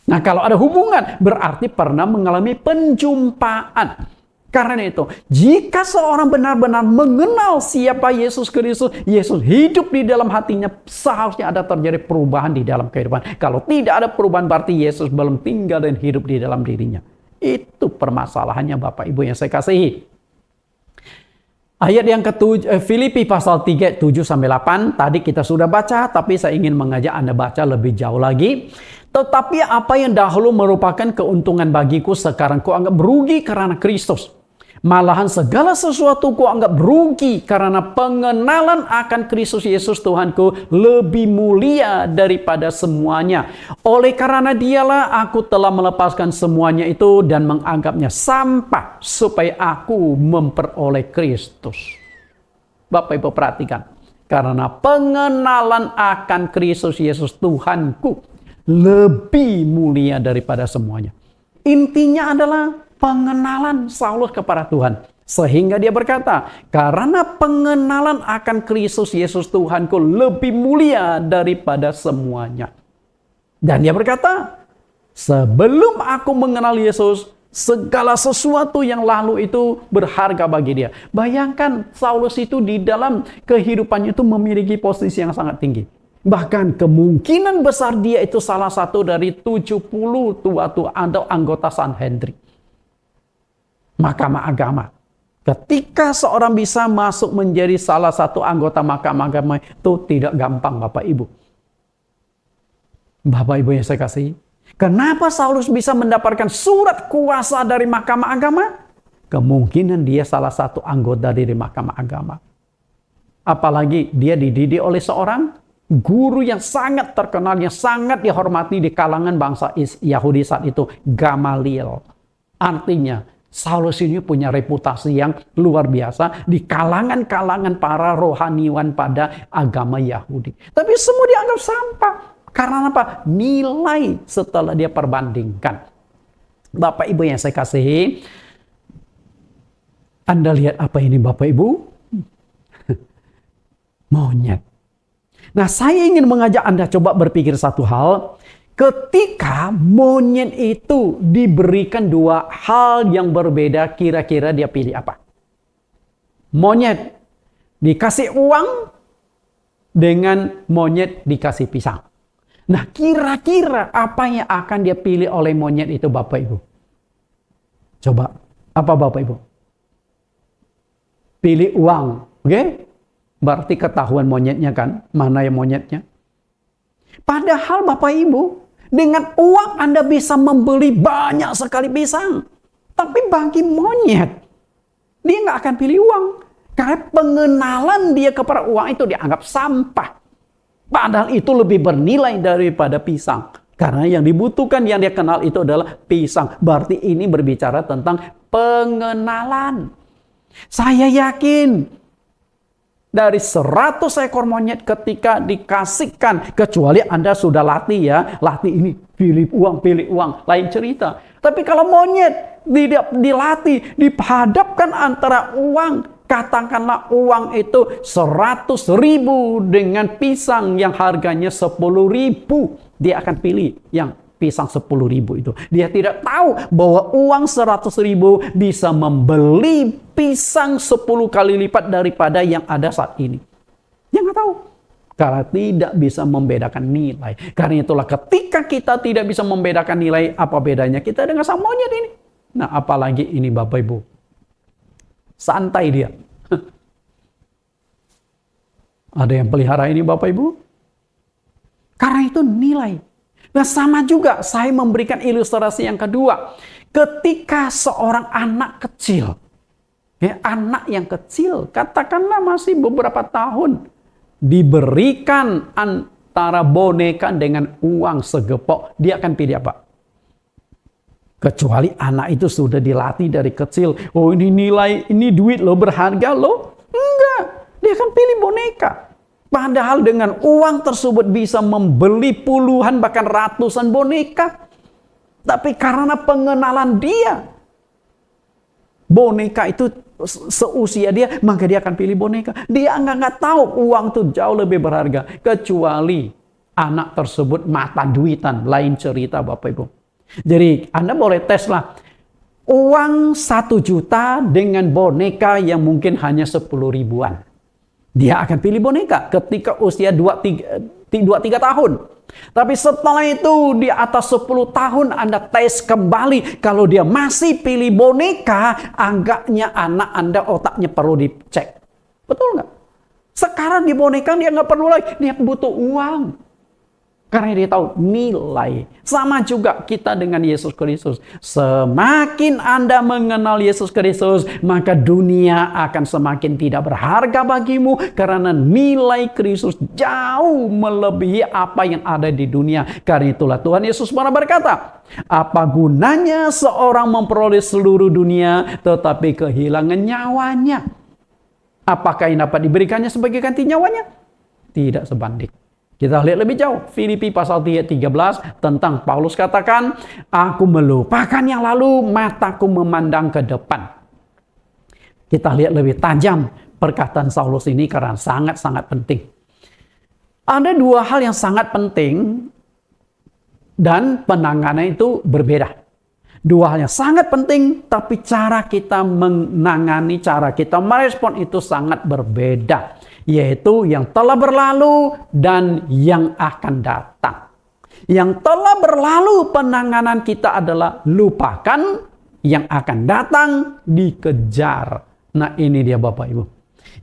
Nah, kalau ada hubungan, berarti pernah mengalami penjumpaan. Karena itu, jika seorang benar-benar mengenal siapa Yesus Kristus, Yesus hidup di dalam hatinya, seharusnya ada terjadi perubahan di dalam kehidupan. Kalau tidak ada perubahan, berarti Yesus belum tinggal dan hidup di dalam dirinya. Itu permasalahannya, Bapak Ibu yang saya kasihi. Ayat yang ke-7, Filipi pasal 3, 7-8, tadi kita sudah baca, tapi saya ingin mengajak Anda baca lebih jauh lagi. Tetapi apa yang dahulu merupakan keuntungan bagiku, sekarang kuanggap rugi karena Kristus. Malahan segala sesuatu kuanggap rugi karena pengenalan akan Kristus Yesus Tuhanku lebih mulia daripada semuanya. Oleh karena dialah aku telah melepaskan semuanya itu dan menganggapnya sampah supaya aku memperoleh Kristus. Bapak Ibu perhatikan. Karena pengenalan akan Kristus Yesus Tuhanku lebih mulia daripada semuanya. Intinya adalah pengenalan Saulus kepada Tuhan. Sehingga dia berkata, karena pengenalan akan Kristus Yesus Tuhanku lebih mulia daripada semuanya. Dan dia berkata, sebelum aku mengenal Yesus, segala sesuatu yang lalu itu berharga bagi dia. Bayangkan Saulus itu di dalam kehidupannya itu memiliki posisi yang sangat tinggi. Bahkan kemungkinan besar dia itu salah satu dari 70 tua-tua atau anggota Sanhedrin. Mahkamah agama. Ketika seorang bisa masuk menjadi salah satu anggota mahkamah agama itu tidak gampang, Bapak Ibu. Bapak Ibu yang saya kasih. Kenapa Saulus bisa mendapatkan surat kuasa dari mahkamah agama? Kemungkinan dia salah satu anggota dari mahkamah agama. Apalagi dia dididik oleh seorang guru yang sangat terkenal, yang sangat dihormati di kalangan bangsa Yahudi saat itu, Gamaliel. Artinya, Saulus ini punya reputasi yang luar biasa di kalangan-kalangan para rohaniwan pada agama Yahudi. Tapi semua dianggap sampah. Karena apa? Nilai setelah dia perbandingkan. Bapak Ibu yang saya kasihi, Anda lihat apa ini Bapak Ibu? Monyet. Nah, saya ingin mengajak Anda coba berpikir satu hal. Ketika monyet itu diberikan dua hal yang berbeda, kira-kira dia pilih apa? Monyet dikasih uang dengan monyet dikasih pisang. Nah, kira-kira apa yang akan dia pilih oleh monyet itu, Bapak Ibu? Coba, apa Bapak Ibu? Pilih uang, oke? Berarti ketahuan monyetnya kan, mana yang monyetnya? Padahal Bapak Ibu, dengan uang Anda bisa membeli banyak sekali pisang. Tapi bagi monyet, dia nggak akan pilih uang. Karena pengenalan dia kepada uang itu dianggap sampah. Padahal itu lebih bernilai daripada pisang. Karena yang dibutuhkan, yang dia kenal itu adalah pisang. Berarti ini berbicara tentang pengenalan. Saya yakin dari 100 ekor monyet ketika dikasihkan, kecuali Anda sudah latih ya, latih ini, pilih uang, lain cerita. Tapi kalau monyet tidak dilatih, dihadapkan antara uang, katakanlah uang itu 100.000 dengan pisang yang harganya 10.000. Dia akan pilih yang pisang 10.000 itu. Dia tidak tahu bahwa uang 100.000 bisa membeli pisang 10 kali lipat daripada yang ada saat ini. Dia nggak tahu. Karena tidak bisa membedakan nilai. Karena itulah ketika kita tidak bisa membedakan nilai, apa bedanya kita dengan sang monyet ini? Nah, apalagi ini Bapak Ibu. Santai dia. Ada yang pelihara ini Bapak Ibu? Karena itu nilai. Nah, sama juga saya memberikan ilustrasi yang kedua. Ketika seorang anak kecil, ya, anak yang kecil, katakanlah masih beberapa tahun, diberikan antara boneka dengan uang segepok, dia akan pilih apa? Kecuali anak itu sudah dilatih dari kecil. Oh, ini nilai, ini duit loh, berharga loh. Enggak, dia akan pilih boneka. Padahal dengan uang tersebut bisa membeli puluhan bahkan ratusan boneka. Tapi karena pengenalan dia, boneka itu seusia dia, maka dia akan pilih boneka. Dia nggak tahu uang itu jauh lebih berharga. Kecuali anak tersebut mata duitan, lain cerita Bapak Ibu. Jadi Anda boleh tes lah. Uang 1 juta dengan boneka yang mungkin hanya 10 ribuan. Dia akan pilih boneka ketika usia 2-3 tahun. Tapi setelah itu di atas 10 tahun Anda tes kembali. Kalau dia masih pilih boneka, agaknya anak Anda otaknya perlu dicek. Betul nggak? Sekarang di boneka dia nggak perlu lagi. Dia butuh uang. Karena dia tahu nilai. Sama juga kita dengan Yesus Kristus. Semakin Anda mengenal Yesus Kristus, maka dunia akan semakin tidak berharga bagimu. Karena nilai Kristus jauh melebihi apa yang ada di dunia. Karena itulah Tuhan Yesus pernah berkata, apa gunanya seorang memperoleh seluruh dunia, tetapi kehilangan nyawanya? Apakah yang dapat diberikannya sebagai ganti nyawanya? Tidak sebanding. Kita lihat lebih jauh, Filipi pasal 13 tentang Paulus katakan, aku melupakan yang lalu, mataku memandang ke depan. Kita lihat lebih tajam perkataan Saulus ini karena sangat-sangat penting. Ada 2 hal yang sangat penting dan penanganan itu berbeda. 2 hal yang sangat penting, tapi cara kita menangani, cara kita merespon itu sangat berbeda. Yaitu yang telah berlalu dan yang akan datang. Yang telah berlalu penanganan kita adalah lupakan, yang akan datang dikejar. Nah, ini dia Bapak Ibu.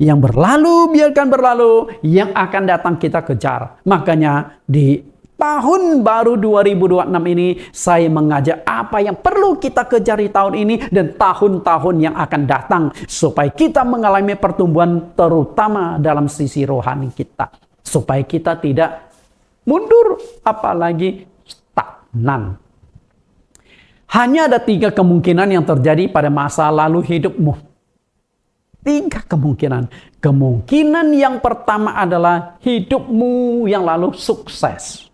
Yang berlalu biarkan berlalu, yang akan datang kita kejar. Makanya di tahun baru 2026 ini saya mengajak apa yang perlu kita kejar di tahun ini dan tahun-tahun yang akan datang supaya kita mengalami pertumbuhan terutama dalam sisi rohani kita. Supaya kita tidak mundur apalagi stagnan. Hanya ada 3 kemungkinan yang terjadi pada masa lalu hidupmu. 3 kemungkinan. Kemungkinan yang pertama adalah hidupmu yang lalu sukses.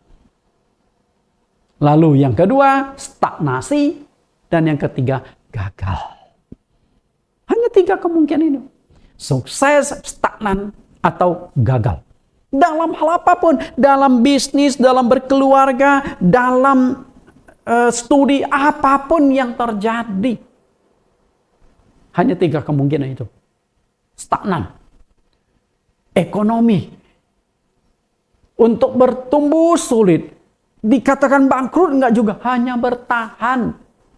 Lalu yang kedua, stagnasi. Dan yang ketiga, gagal. Hanya 3 kemungkinan ini. Sukses, stagnan, atau gagal. Dalam hal apapun. Dalam bisnis, dalam berkeluarga, dalam studi, apapun yang terjadi. Hanya 3 kemungkinan itu. Stagnan. Ekonomi. Untuk bertumbuh sulit. Dikatakan bangkrut enggak juga, hanya bertahan.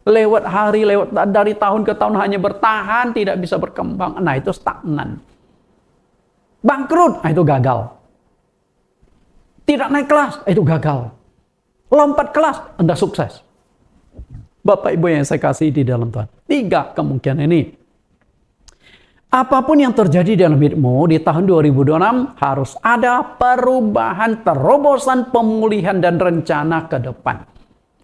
Lewat hari, dari tahun ke tahun hanya bertahan, tidak bisa berkembang. Nah, itu stagnan. Bangkrut, nah itu gagal. Tidak naik kelas, itu gagal. Lompat kelas, Anda sukses. Bapak Ibu yang saya kasih di dalam Tuhan. 3 kemungkinan ini. Apapun yang terjadi dalam hidupmu di tahun 2026 harus ada perubahan, terobosan, pemulihan, dan rencana ke depan.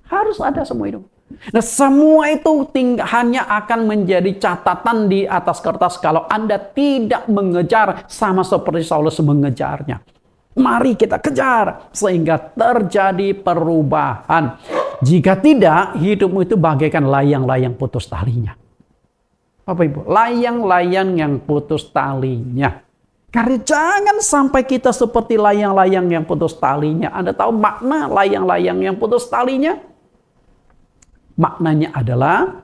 Harus ada semua itu. Nah, semua itu hanya akan menjadi catatan di atas kertas kalau Anda tidak mengejar sama seperti Saulus mengejarnya. Mari kita kejar sehingga terjadi perubahan. Jika tidak, hidupmu itu bagaikan layang-layang putus talinya. Bapak Ibu, layang-layang yang putus talinya. Karena jangan sampai kita seperti layang-layang yang putus talinya. Anda tahu makna layang-layang yang putus talinya? Maknanya adalah,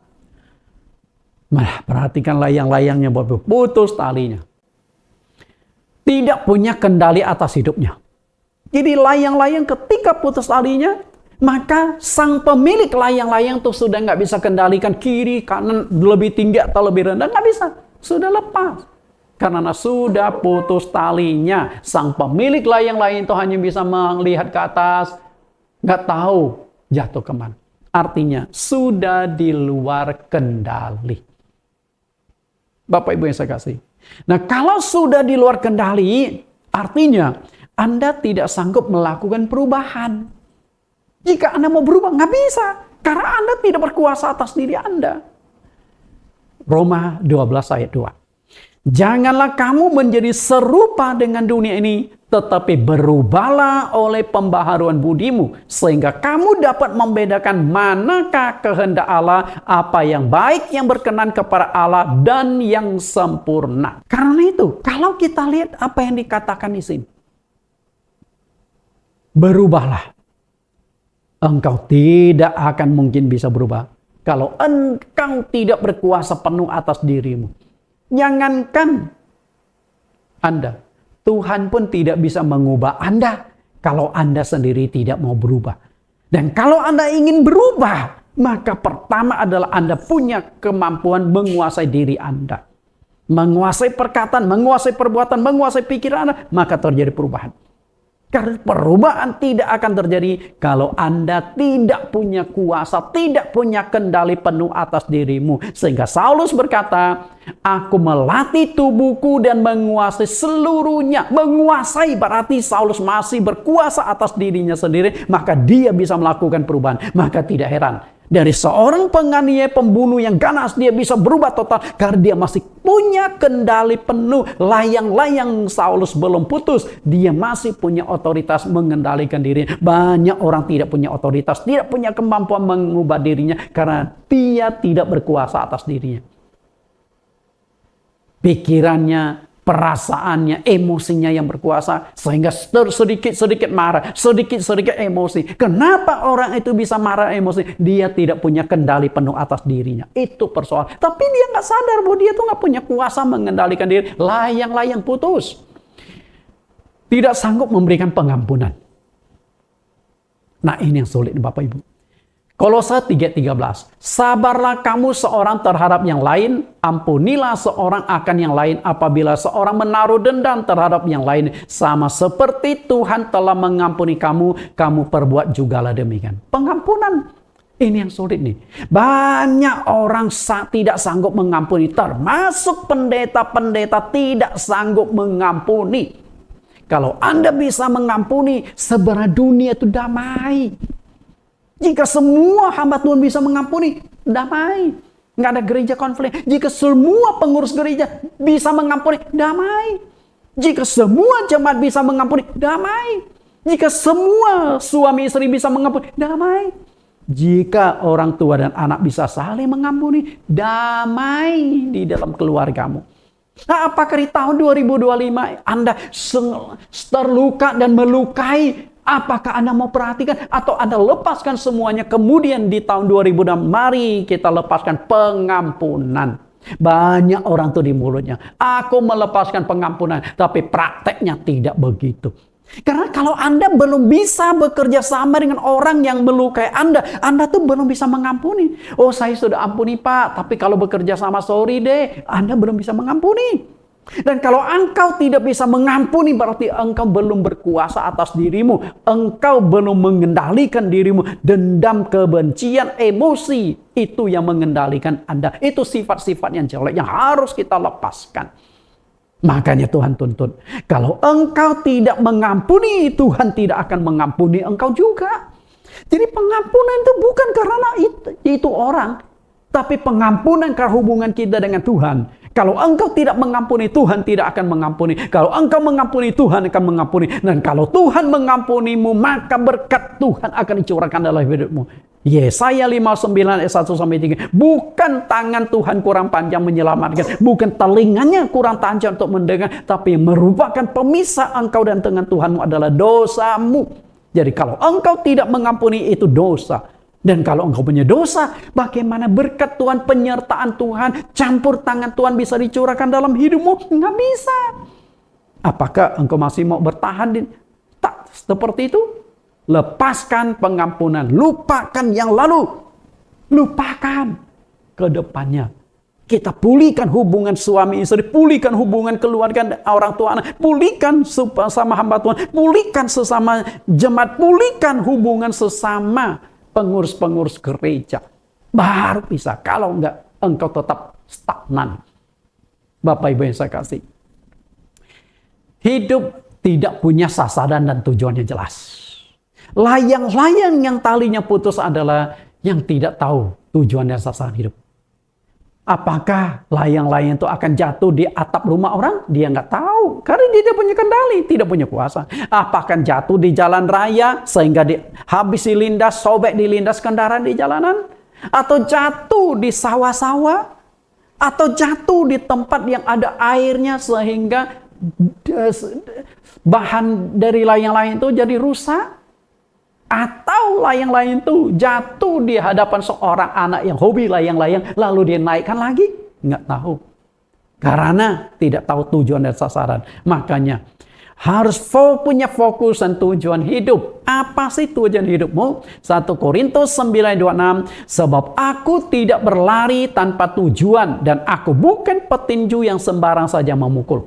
perhatikan layang-layangnya Bapak Ibu, putus talinya. Tidak punya kendali atas hidupnya. Jadi layang-layang ketika putus talinya, maka sang pemilik layang-layang itu sudah nggak bisa kendalikan kiri, kanan, lebih tinggi atau lebih rendah. Nggak bisa. Sudah lepas. Karena sudah putus talinya. Sang pemilik layang-layang itu hanya bisa melihat ke atas. Nggak tahu jatuh kemana. Artinya sudah di luar kendali. Bapak Ibu yang saya kasih. Nah, kalau sudah di luar kendali, artinya Anda tidak sanggup melakukan perubahan. Jika Anda mau berubah, nggak bisa. Karena Anda tidak berkuasa atas diri Anda. Roma 12 ayat 2. Janganlah kamu menjadi serupa dengan dunia ini, tetapi berubahlah oleh pembaharuan budimu, sehingga kamu dapat membedakan manakah kehendak Allah, apa yang baik, yang berkenan kepada Allah, dan yang sempurna. Karena itu, kalau kita lihat apa yang dikatakan di sini, berubahlah. Engkau tidak akan mungkin bisa berubah kalau engkau tidak berkuasa penuh atas dirimu. Jangankan Anda, Tuhan pun tidak bisa mengubah Anda kalau Anda sendiri tidak mau berubah. Dan kalau Anda ingin berubah, maka pertama adalah Anda punya kemampuan menguasai diri Anda. Menguasai perkataan, menguasai perbuatan, menguasai pikiran Anda, maka terjadi perubahan. Karena perubahan tidak akan terjadi kalau Anda tidak punya kuasa, tidak punya kendali penuh atas dirimu. Sehingga Saulus berkata, aku melatih tubuhku dan menguasai seluruhnya. Menguasai berarti Saulus masih berkuasa atas dirinya sendiri, maka dia bisa melakukan perubahan. Maka tidak heran. Dari seorang penganiaya pembunuh yang ganas, dia bisa berubah total karena dia masih punya kendali penuh. Layang-layang Saulus belum putus, dia masih punya otoritas mengendalikan dirinya. Banyak orang tidak punya otoritas, tidak punya kemampuan mengubah dirinya karena dia tidak berkuasa atas dirinya. Pikirannya, perasaannya, emosinya yang berkuasa sehingga sedikit-sedikit marah, sedikit-sedikit emosi. Kenapa orang itu bisa marah emosi? Dia tidak punya kendali penuh atas dirinya. Itu persoalan. Tapi dia nggak sadar bahwa dia tuh nggak punya kuasa mengendalikan diri. Layang-layang putus. Tidak sanggup memberikan pengampunan. Nah, ini yang sulit Bapak Ibu. Kolose 3:13. Sabarlah kamu seorang terhadap yang lain, ampunilah seorang akan yang lain apabila seorang menaruh dendam terhadap yang lain. Sama seperti Tuhan telah mengampuni kamu, kamu perbuat jugalah demikian. Pengampunan. Ini yang sulit nih. Banyak orang tidak sanggup mengampuni, termasuk pendeta-pendeta tidak sanggup mengampuni. Kalau Anda bisa mengampuni, sebenarnya dunia itu damai. Jika semua hamba Tuhan bisa mengampuni, damai. Nggak ada gereja konflik. Jika semua pengurus gereja bisa mengampuni, damai. Jika semua jemaat bisa mengampuni, damai. Jika semua suami istri bisa mengampuni, damai. Jika orang tua dan anak bisa saling mengampuni, damai di dalam keluargamu. Nah, apakah di tahun 2025 Anda terluka dan melukai? Apakah Anda mau perhatikan atau Anda lepaskan semuanya? Kemudian di tahun 2006, mari kita lepaskan pengampunan. Banyak orang tuh di mulutnya, aku melepaskan pengampunan. Tapi prakteknya tidak begitu. Karena kalau Anda belum bisa bekerja sama dengan orang yang melukai Anda tuh belum bisa mengampuni. Oh, saya sudah ampuni Pak, tapi kalau bekerja sama, sorry deh, Anda belum bisa mengampuni. Dan kalau engkau tidak bisa mengampuni, berarti engkau belum berkuasa atas dirimu. Engkau belum mengendalikan dirimu. Dendam, kebencian, emosi, itu yang mengendalikan Anda. Itu sifat-sifat yang jelek yang harus kita lepaskan. Makanya Tuhan tuntut, kalau engkau tidak mengampuni, Tuhan tidak akan mengampuni engkau juga. Jadi pengampunan itu bukan karena itu orang, tapi pengampunan karena hubungan kita dengan Tuhan. Kalau engkau tidak mengampuni, Tuhan tidak akan mengampuni. Kalau engkau mengampuni, Tuhan akan mengampuni. Dan kalau Tuhan mengampunimu, maka berkat Tuhan akan dicurahkan dalam hidupmu. Yesaya 59 ayat 1-3. Bukan tangan Tuhan kurang panjang menyelamatkan, bukan telinganya kurang tajam untuk mendengar, tapi merupakan pemisah engkau dan dengan Tuhanmu adalah dosamu. Jadi kalau engkau tidak mengampuni, itu dosa. Dan kalau engkau punya dosa, bagaimana berkat Tuhan, penyertaan Tuhan, campur tangan Tuhan bisa dicurahkan dalam hidupmu? Nggak bisa. Apakah engkau masih mau bertahan tak seperti itu? Lepaskan pengampunan, lupakan yang lalu, lupakan ke depannya. Kita pulihkan hubungan suami istri, pulihkan hubungan keluarga orang tua anak, pulihkan sama hamba Tuhan, pulihkan sesama jemaat, pulihkan hubungan sesama pengurus-pengurus gereja. Baru bisa. Kalau enggak, engkau tetap stagnan. Bapak Ibu yang saya kasih, hidup tidak punya sasaran dan tujuan yang jelas. Layang-layang yang talinya putus adalah yang tidak tahu tujuan dan sasaran hidup. Apakah layang-layang itu akan jatuh di atap rumah orang? Dia nggak tahu. Karena dia tidak punya kendali, tidak punya kuasa. Apakah jatuh di jalan raya sehingga habis dilindas, sobek dilindas kendaraan di jalanan? Atau jatuh di sawah-sawah? Atau jatuh di tempat yang ada airnya sehingga bahan dari layang-layang itu jadi rusak? Atau layang-layang itu jatuh di hadapan seorang anak yang hobi layang-layang, lalu dia naikkan lagi? Nggak tahu. Karena tidak tahu tujuan dan sasaran. Makanya harus punya fokus dan tujuan hidup. Apa sih tujuan hidupmu? 1 Korintus 9:26. Sebab aku tidak berlari tanpa tujuan, dan aku bukan petinju yang sembarang saja memukul.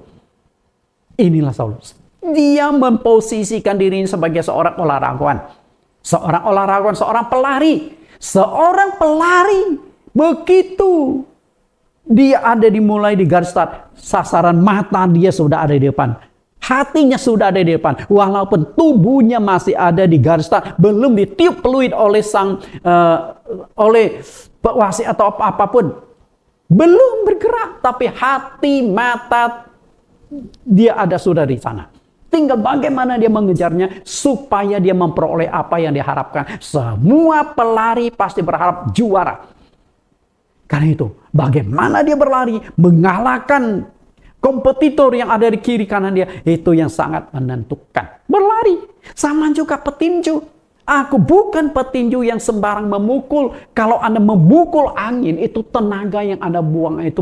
Inilah Saulus. Dia memposisikan dirinya sebagai seorang olahragawan. Seorang olahragawan, seorang pelari. Seorang pelari. Begitu dia ada dimulai di garis start, sasaran mata dia sudah ada di depan. Hatinya sudah ada di depan. Walaupun tubuhnya masih ada di garis start, belum ditiup peluit oleh oleh wasit atau apapun. Belum bergerak, tapi hati, mata dia ada sudah di sana. Tinggal bagaimana dia mengejarnya supaya dia memperoleh apa yang diharapkan. Semua pelari pasti berharap juara. Karena itu, bagaimana dia berlari mengalahkan kompetitor yang ada di kiri kanan dia, itu yang sangat menentukan. Berlari sama juga petinju. Aku bukan petinju yang sembarang memukul. Kalau Anda memukul angin, itu tenaga yang Anda buang itu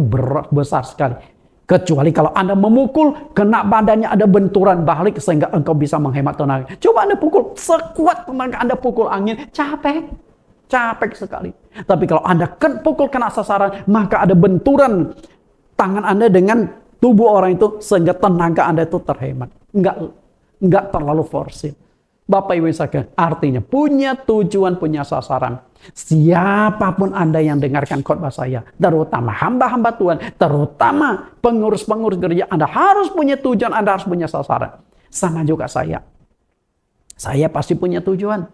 besar sekali. Kecuali kalau Anda memukul, kena badannya ada benturan balik sehingga engkau bisa menghemat tenaga. Coba Anda pukul, sekuat tenaga Anda pukul angin, capek sekali. Tapi kalau Anda pukul kena sasaran, maka ada benturan tangan Anda dengan tubuh orang itu sehingga tenaga Anda itu terhemat. Enggak terlalu forsir. Bapak Ibu sekalian, artinya punya tujuan, punya sasaran. Siapapun Anda yang dengarkan khotbah saya, terutama hamba-hamba Tuhan, terutama pengurus-pengurus gereja, Anda harus punya tujuan, Anda harus punya sasaran. Sama juga saya. Saya pasti punya tujuan.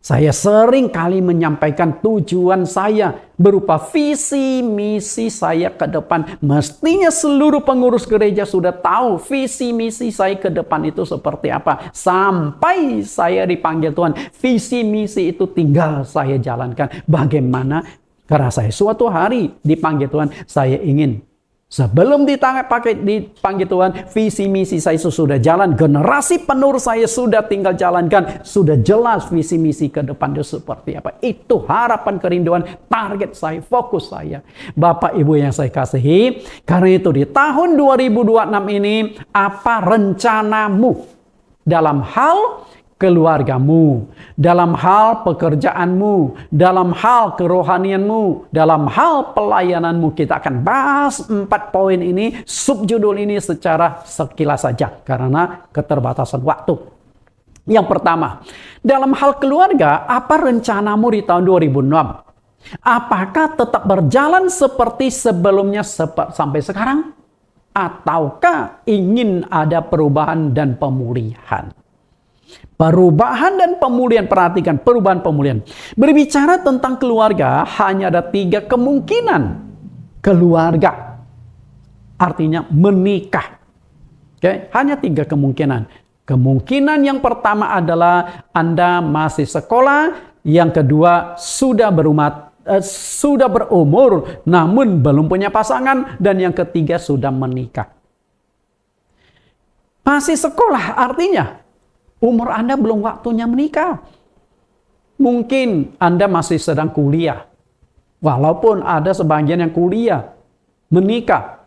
Saya sering kali menyampaikan tujuan saya berupa visi misi saya ke depan. Mestinya seluruh pengurus gereja sudah tahu visi misi saya ke depan itu seperti apa. Sampai saya dipanggil Tuhan, visi misi itu tinggal saya jalankan. Bagaimana? Karena saya suatu hari dipanggil Tuhan, saya ingin sebelum dipanggil Tuhan, visi misi saya sudah jalan. Generasi penerus saya sudah tinggal jalankan. Sudah jelas visi misi ke depan itu seperti apa. Itu harapan, kerinduan, target saya, fokus saya. Bapak Ibu yang saya kasihi, karena itu di tahun 2026 ini, apa rencanamu? dalam hal keluargamu, dalam hal pekerjaanmu, dalam hal kerohanianmu, dalam hal pelayananmu. Kita akan bahas 4 poin ini, subjudul ini secara sekilas saja karena keterbatasan waktu. Yang pertama, dalam hal keluarga, apa rencanamu di tahun 2006? Apakah tetap berjalan seperti sebelumnya sampai sekarang? Ataukah ingin ada perubahan dan pemulihan? Perubahan dan pemulihan, perhatikan perubahan pemulihan. Berbicara tentang keluarga, hanya ada 3 kemungkinan. Keluarga, artinya menikah. Oke, hanya 3 kemungkinan. Kemungkinan yang pertama adalah Anda masih sekolah, yang kedua sudah berumur namun belum punya pasangan, dan yang ketiga sudah menikah. Masih sekolah artinya umur Anda belum waktunya menikah. Mungkin Anda masih sedang kuliah. Walaupun ada sebagian yang kuliah menikah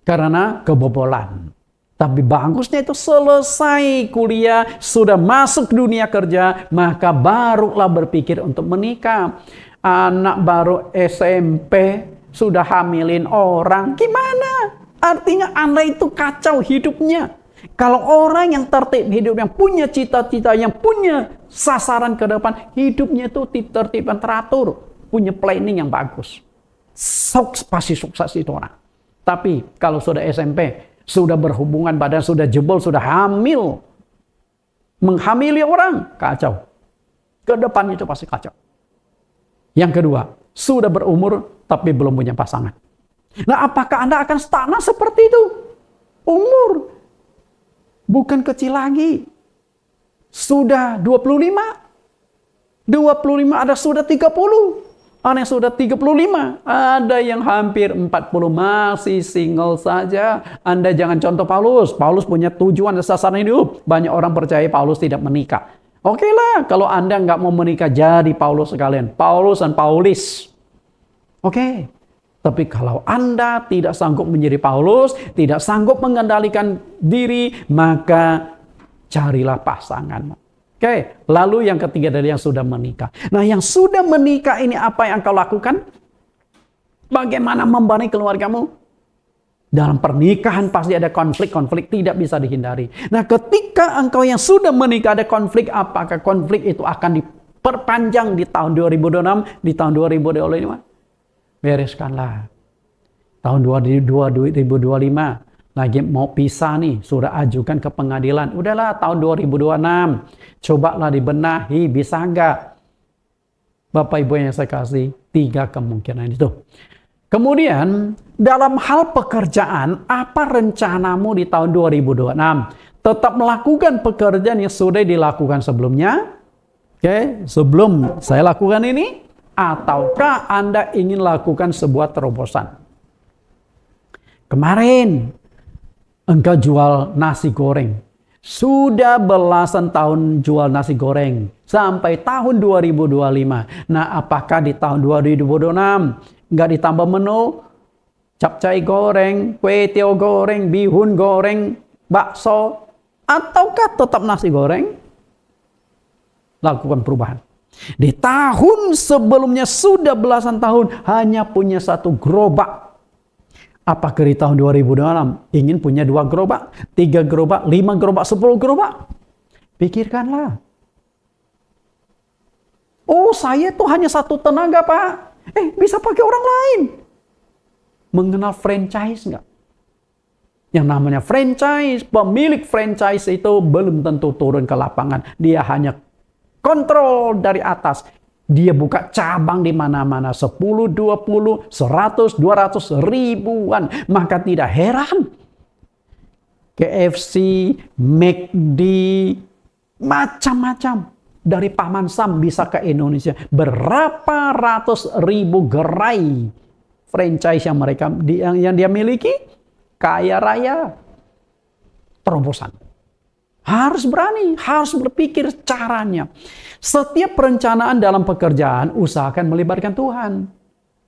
karena kebobolan. Tapi bagusnya itu selesai kuliah, sudah masuk dunia kerja, maka barulah berpikir untuk menikah. Anak baru SMP sudah hamilin orang, gimana? Artinya Anda itu kacau hidupnya. Kalau orang yang tertib hidup, yang punya cita-cita, yang punya sasaran ke depan, hidupnya itu tertib dan teratur, punya planning yang bagus. Pasti sukses itu orang. Tapi kalau sudah SMP, sudah berhubungan badan, sudah jebol, sudah hamil, menghamili orang, kacau. Ke depan itu pasti kacau. Yang kedua, sudah berumur tapi belum punya pasangan. Nah, apakah Anda akan stagnan seperti itu? Umur bukan kecil lagi. Sudah 25. 25, ada sudah 30. Ada yang sudah 35. Ada yang hampir 40. Masih single saja. Anda jangan contoh Paulus. Paulus punya tujuan dan sasaran hidup. Banyak orang percaya Paulus tidak menikah. Oke lah, kalau Anda nggak mau menikah, jadi Paulus sekalian. Paulus dan Paulis. Oke. Tapi kalau Anda tidak sanggup menjadi Paulus, tidak sanggup mengendalikan diri, maka carilah pasangan. Oke, lalu yang ketiga dari yang sudah menikah. Nah, yang sudah menikah ini apa yang kau lakukan? Bagaimana membangun keluargamu? Dalam pernikahan pasti ada konflik-konflik, tidak bisa dihindari. Nah, ketika engkau yang sudah menikah ada konflik, apakah konflik itu akan diperpanjang di tahun 2026, di tahun 2025? Bereskanlah. Tahun 2025 lagi mau pisah nih, sudah ajukan ke pengadilan. Udahlah tahun 2026. Cobalah dibenahi, bisa enggak? Bapak Ibu yang saya kasih, 3 kemungkinan itu. Kemudian dalam hal pekerjaan, apa rencanamu di tahun 2026? Tetap melakukan pekerjaan yang sudah dilakukan sebelumnya? Oke, sebelum saya lakukan ini? Ataukah Anda ingin lakukan sebuah terobosan? Kemarin engkau jual nasi goreng. Sudah belasan tahun jual nasi goreng. Sampai tahun 2025. Nah, apakah di tahun 2026 nggak ditambah menu? Capcay goreng, kue tiaw goreng, bihun goreng, bakso. Ataukah tetap nasi goreng? Lakukan perubahan. Di tahun sebelumnya sudah belasan tahun hanya punya 1 gerobak. Apakah di tahun 2026 ingin punya 2 gerobak, 3 gerobak, 5 gerobak, 10 gerobak? Pikirkanlah. Oh, saya tuh hanya 1 tenaga, Pak. Bisa pakai orang lain. Mengenal franchise nggak? Yang namanya franchise, pemilik franchise itu belum tentu turun ke lapangan. Dia hanya kontrol dari atas. Dia buka cabang di mana-mana. 10, 20, 100, 200, ribuan. Maka tidak heran. KFC, McD, macam-macam. Dari Paman Sam bisa ke Indonesia. Berapa ratus ribu gerai franchise yang dia miliki. Kaya raya. Terobosan. Harus berani, harus berpikir caranya. Setiap perencanaan dalam pekerjaan, usahakan melibatkan Tuhan.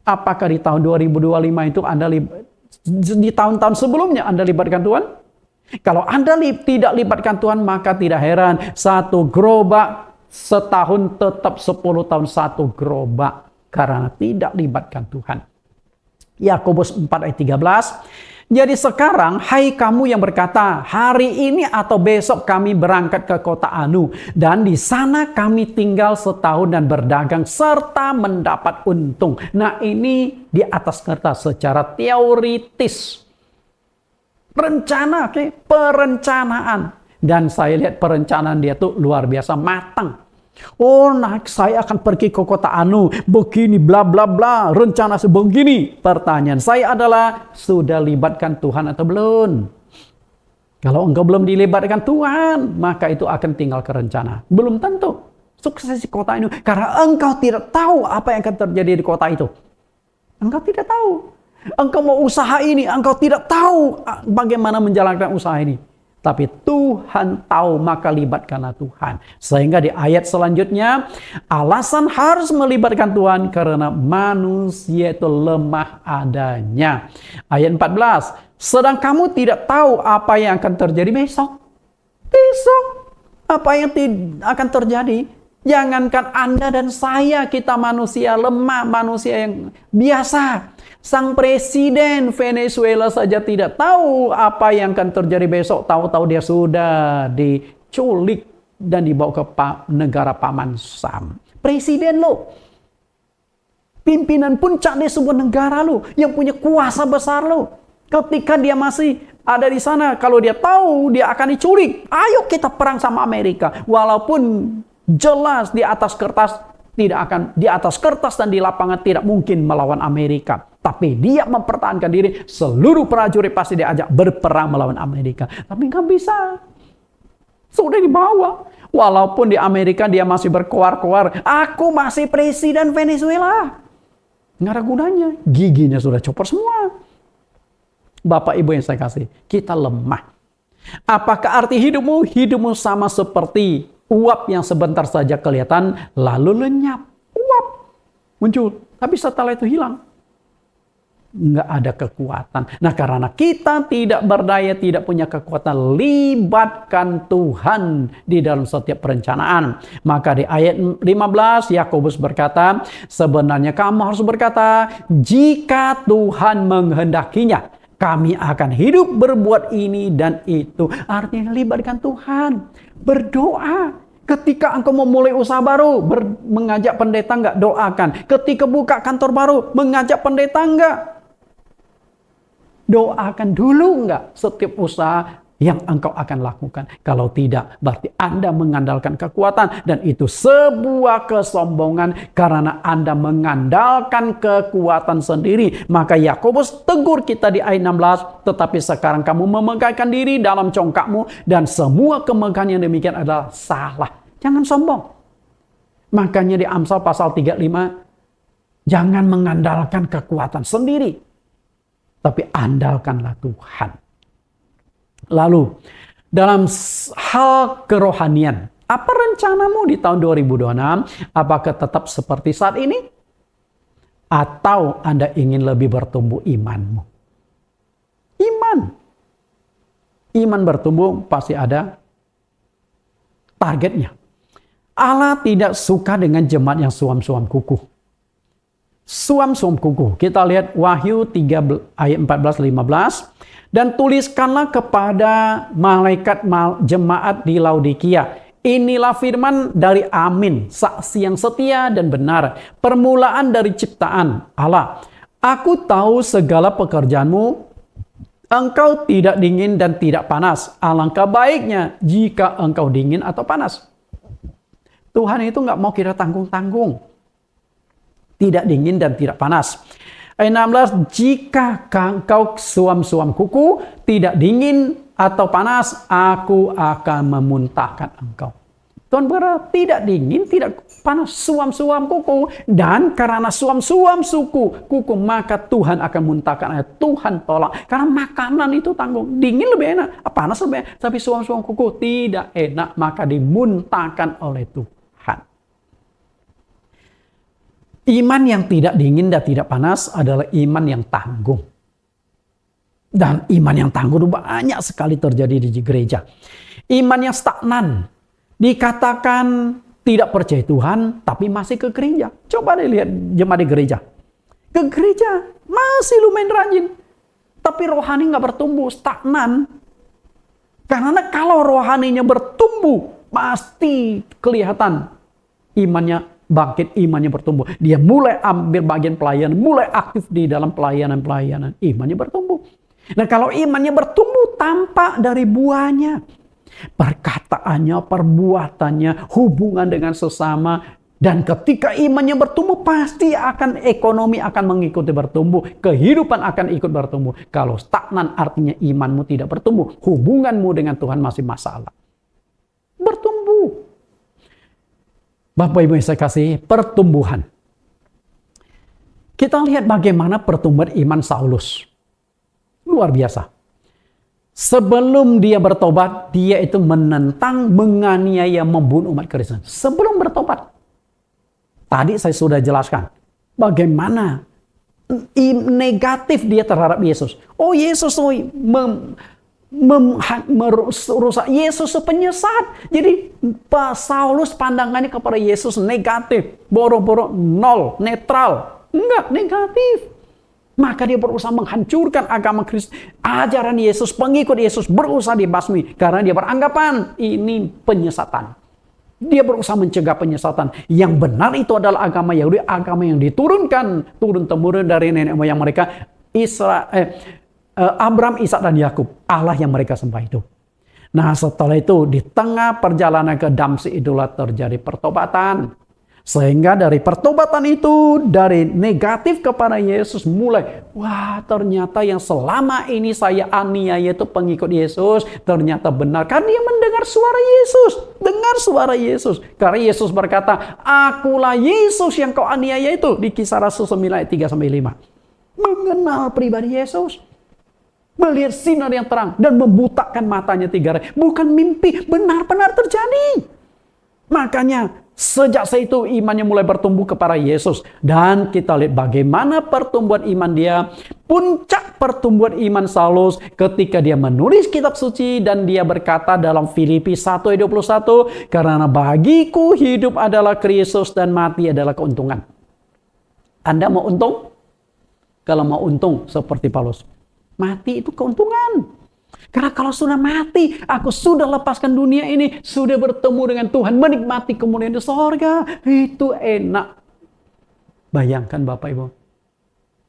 Apakah di tahun 2025 itu Anda di tahun-tahun sebelumnya Anda libatkan Tuhan? Kalau Anda tidak libatkan Tuhan, maka tidak heran. Satu gerobak setahun tetap 10 tahun satu gerobak. Karena tidak libatkan Tuhan. Yakobus 4 ayat 13. Jadi sekarang, hai kamu yang berkata, hari ini atau besok kami berangkat ke kota Anu. Dan di sana kami tinggal setahun dan berdagang serta mendapat untung. Nah, ini di atas kertas secara teoritis. Rencana, perencanaan. Dan saya lihat perencanaan dia tuh luar biasa matang. Oh, saya akan pergi ke kota Anu, begini, bla bla bla, rencana sebegini. Pertanyaan saya adalah, sudah libatkan Tuhan atau belum? Kalau engkau belum dilibatkan Tuhan, maka itu akan tinggal ke rencana. Belum tentu sukses di kota ini, karena engkau tidak tahu apa yang akan terjadi di kota itu. Engkau tidak tahu. Engkau mau usaha ini, engkau tidak tahu bagaimana menjalankan usaha ini. Tapi Tuhan tahu, maka libatkanlah Tuhan. Sehingga di ayat selanjutnya, alasan harus melibatkan Tuhan karena manusia itu lemah adanya. Ayat 14, sedang kamu tidak tahu apa yang akan terjadi besok. Besok, apa yang akan terjadi? Jangankan Anda dan saya, kita manusia lemah, manusia yang biasa. Sang presiden Venezuela saja tidak tahu apa yang akan terjadi besok. Tahu-tahu dia sudah diculik dan dibawa ke negara paman Sam. Presiden lo. Pimpinan puncak di sebuah negara lo. Yang punya kuasa besar lo. Ketika dia masih ada di sana, kalau dia tahu dia akan diculik. Ayo kita perang sama Amerika. Walaupun jelas di atas kertas dan di lapangan tidak mungkin melawan Amerika. Tapi dia mempertahankan diri, seluruh prajurit pasti diajak berperang melawan Amerika. Tapi nggak bisa. Sudah dibawa. Walaupun di Amerika dia masih berkoar-koar, aku masih presiden Venezuela. Nggak ada gunanya. Giginya sudah copot semua. Bapak Ibu yang saya kasih, kita lemah. Apakah arti hidupmu? Hidupmu sama seperti uap yang sebentar saja kelihatan, lalu lenyap. Uap muncul, tapi setelah itu hilang. Nggak ada kekuatan. Nah, karena kita tidak berdaya, tidak punya kekuatan, libatkan Tuhan di dalam setiap perencanaan. Maka di ayat 15, Yakobus berkata, sebenarnya kamu harus berkata, jika Tuhan menghendakinya, kami akan hidup berbuat ini dan itu. Artinya libatkan Tuhan. Berdoa. Ketika engkau memulai usaha baru, mengajak pendeta enggak? Doakan. Ketika buka kantor baru, mengajak pendeta enggak? Doakan dulu enggak setiap usaha yang engkau akan lakukan. Kalau tidak, berarti Anda mengandalkan kekuatan. Dan itu sebuah kesombongan karena Anda mengandalkan kekuatan sendiri. Maka Yakobus tegur kita di ayat 16. Tetapi sekarang kamu memegahkan diri dalam congkakmu. Dan semua kemegahan yang demikian adalah salah. Jangan sombong. Makanya di Amsal pasal 35. Jangan mengandalkan kekuatan sendiri. Tapi andalkanlah Tuhan. Lalu, dalam hal kerohanian, apa rencanamu di tahun 2026? Apakah tetap seperti saat ini? Atau Anda ingin lebih bertumbuh imanmu? Iman bertumbuh pasti ada targetnya. Allah tidak suka dengan jemaat yang suam-suam kuku. Suam-suam kuku. Kita lihat Wahyu 3 ayat 14-15. Dan tuliskanlah kepada malaikat jemaat di Laodikia. Inilah firman dari Amin, saksi yang setia dan benar. Permulaan dari ciptaan Allah. Aku tahu segala pekerjaanmu. Engkau tidak dingin dan tidak panas. Alangkah baiknya jika engkau dingin atau panas. Tuhan itu nggak mau kita tanggung-tanggung. Tidak dingin dan tidak panas. Ayat 16, jika engkau suam-suam kuku, tidak dingin atau panas, aku akan memuntahkan engkau. Tuhan berarti tidak dingin, tidak panas, suam-suam kuku. Dan karena suam-suam kuku, maka Tuhan akan muntahkan. Tuhan tolak. Karena makanan itu tanggung. Dingin lebih enak, panas lebih enak. Tapi suam-suam kuku tidak enak, maka dimuntahkan oleh Tuhan. Iman yang tidak dingin dan tidak panas adalah iman yang tangguh. Dan iman yang tangguh banyak sekali terjadi di gereja. Iman yang stagnan, dikatakan tidak percaya Tuhan, tapi masih ke gereja. Coba deh lihat jemaat di gereja. Ke gereja, masih lumayan rajin. Tapi rohani nggak bertumbuh, stagnan. Karena kalau rohaninya bertumbuh, pasti kelihatan imannya bangkit, imannya bertumbuh. Dia mulai ambil bagian pelayanan, mulai aktif di dalam pelayanan-pelayanan. Imannya bertumbuh. Nah, kalau imannya bertumbuh, tampak dari buahnya. Perkataannya, perbuatannya, hubungan dengan sesama. Dan ketika imannya bertumbuh, pasti akan ekonomi akan mengikuti bertumbuh. Kehidupan akan ikut bertumbuh. Kalau stagnan artinya imanmu tidak bertumbuh. Hubunganmu dengan Tuhan masih masalah. Bertumbuh. Bapak Ibu yang saya kasih, pertumbuhan. Kita lihat bagaimana pertumbuhan iman Saulus. Luar biasa. Sebelum dia bertobat, dia itu menentang, menganiaya, membunuh umat Kristen. Sebelum bertobat. Tadi saya sudah jelaskan bagaimana negatif dia terhadap Yesus. Oh, Yesus merusak. Yesus penyesat. Jadi Saulus pandangannya kepada Yesus negatif. Boro-boro nol, netral. Enggak, negatif. Maka dia berusaha menghancurkan agama Kristus. Ajaran Yesus, pengikut Yesus berusaha dibasmi. Karena dia beranggapan ini penyesatan. Dia berusaha mencegah penyesatan. Yang benar itu adalah agama Yahudi. Agama yang diturunkan turun-temurun dari nenek moyang mereka. Abraham, Ishak, dan Yakub. Allah yang mereka sembah itu. Nah, setelah itu di tengah perjalanan ke Damsyik itulah terjadi pertobatan. Sehingga dari pertobatan itu, dari negatif kepada Yesus mulai, wah, ternyata yang selama ini saya aniaya itu pengikut Yesus, ternyata benar. Karena dia mendengar suara Yesus. Dengar suara Yesus. Karena Yesus berkata, akulah Yesus yang kau aniaya itu. Di Kisah Rasul 9 ayat 3-5. Mengenal pribadi Yesus. Melihat sinar yang terang dan membutakan matanya 3 hari. Bukan mimpi, benar-benar terjadi. Makanya sejak saat itu imannya mulai bertumbuh kepada Yesus. Dan kita lihat bagaimana pertumbuhan iman dia. Puncak pertumbuhan iman Saulus ketika dia menulis kitab suci. Dan dia berkata dalam Filipi 1 ayat 21. Karena bagiku hidup adalah Kristus dan mati adalah keuntungan. Anda mau untung? Kalau mau untung seperti Paulus. Mati itu keuntungan. Karena kalau sudah mati, aku sudah lepaskan dunia ini, sudah bertemu dengan Tuhan, menikmati kemuliaan di sorga, itu enak. Bayangkan Bapak Ibu,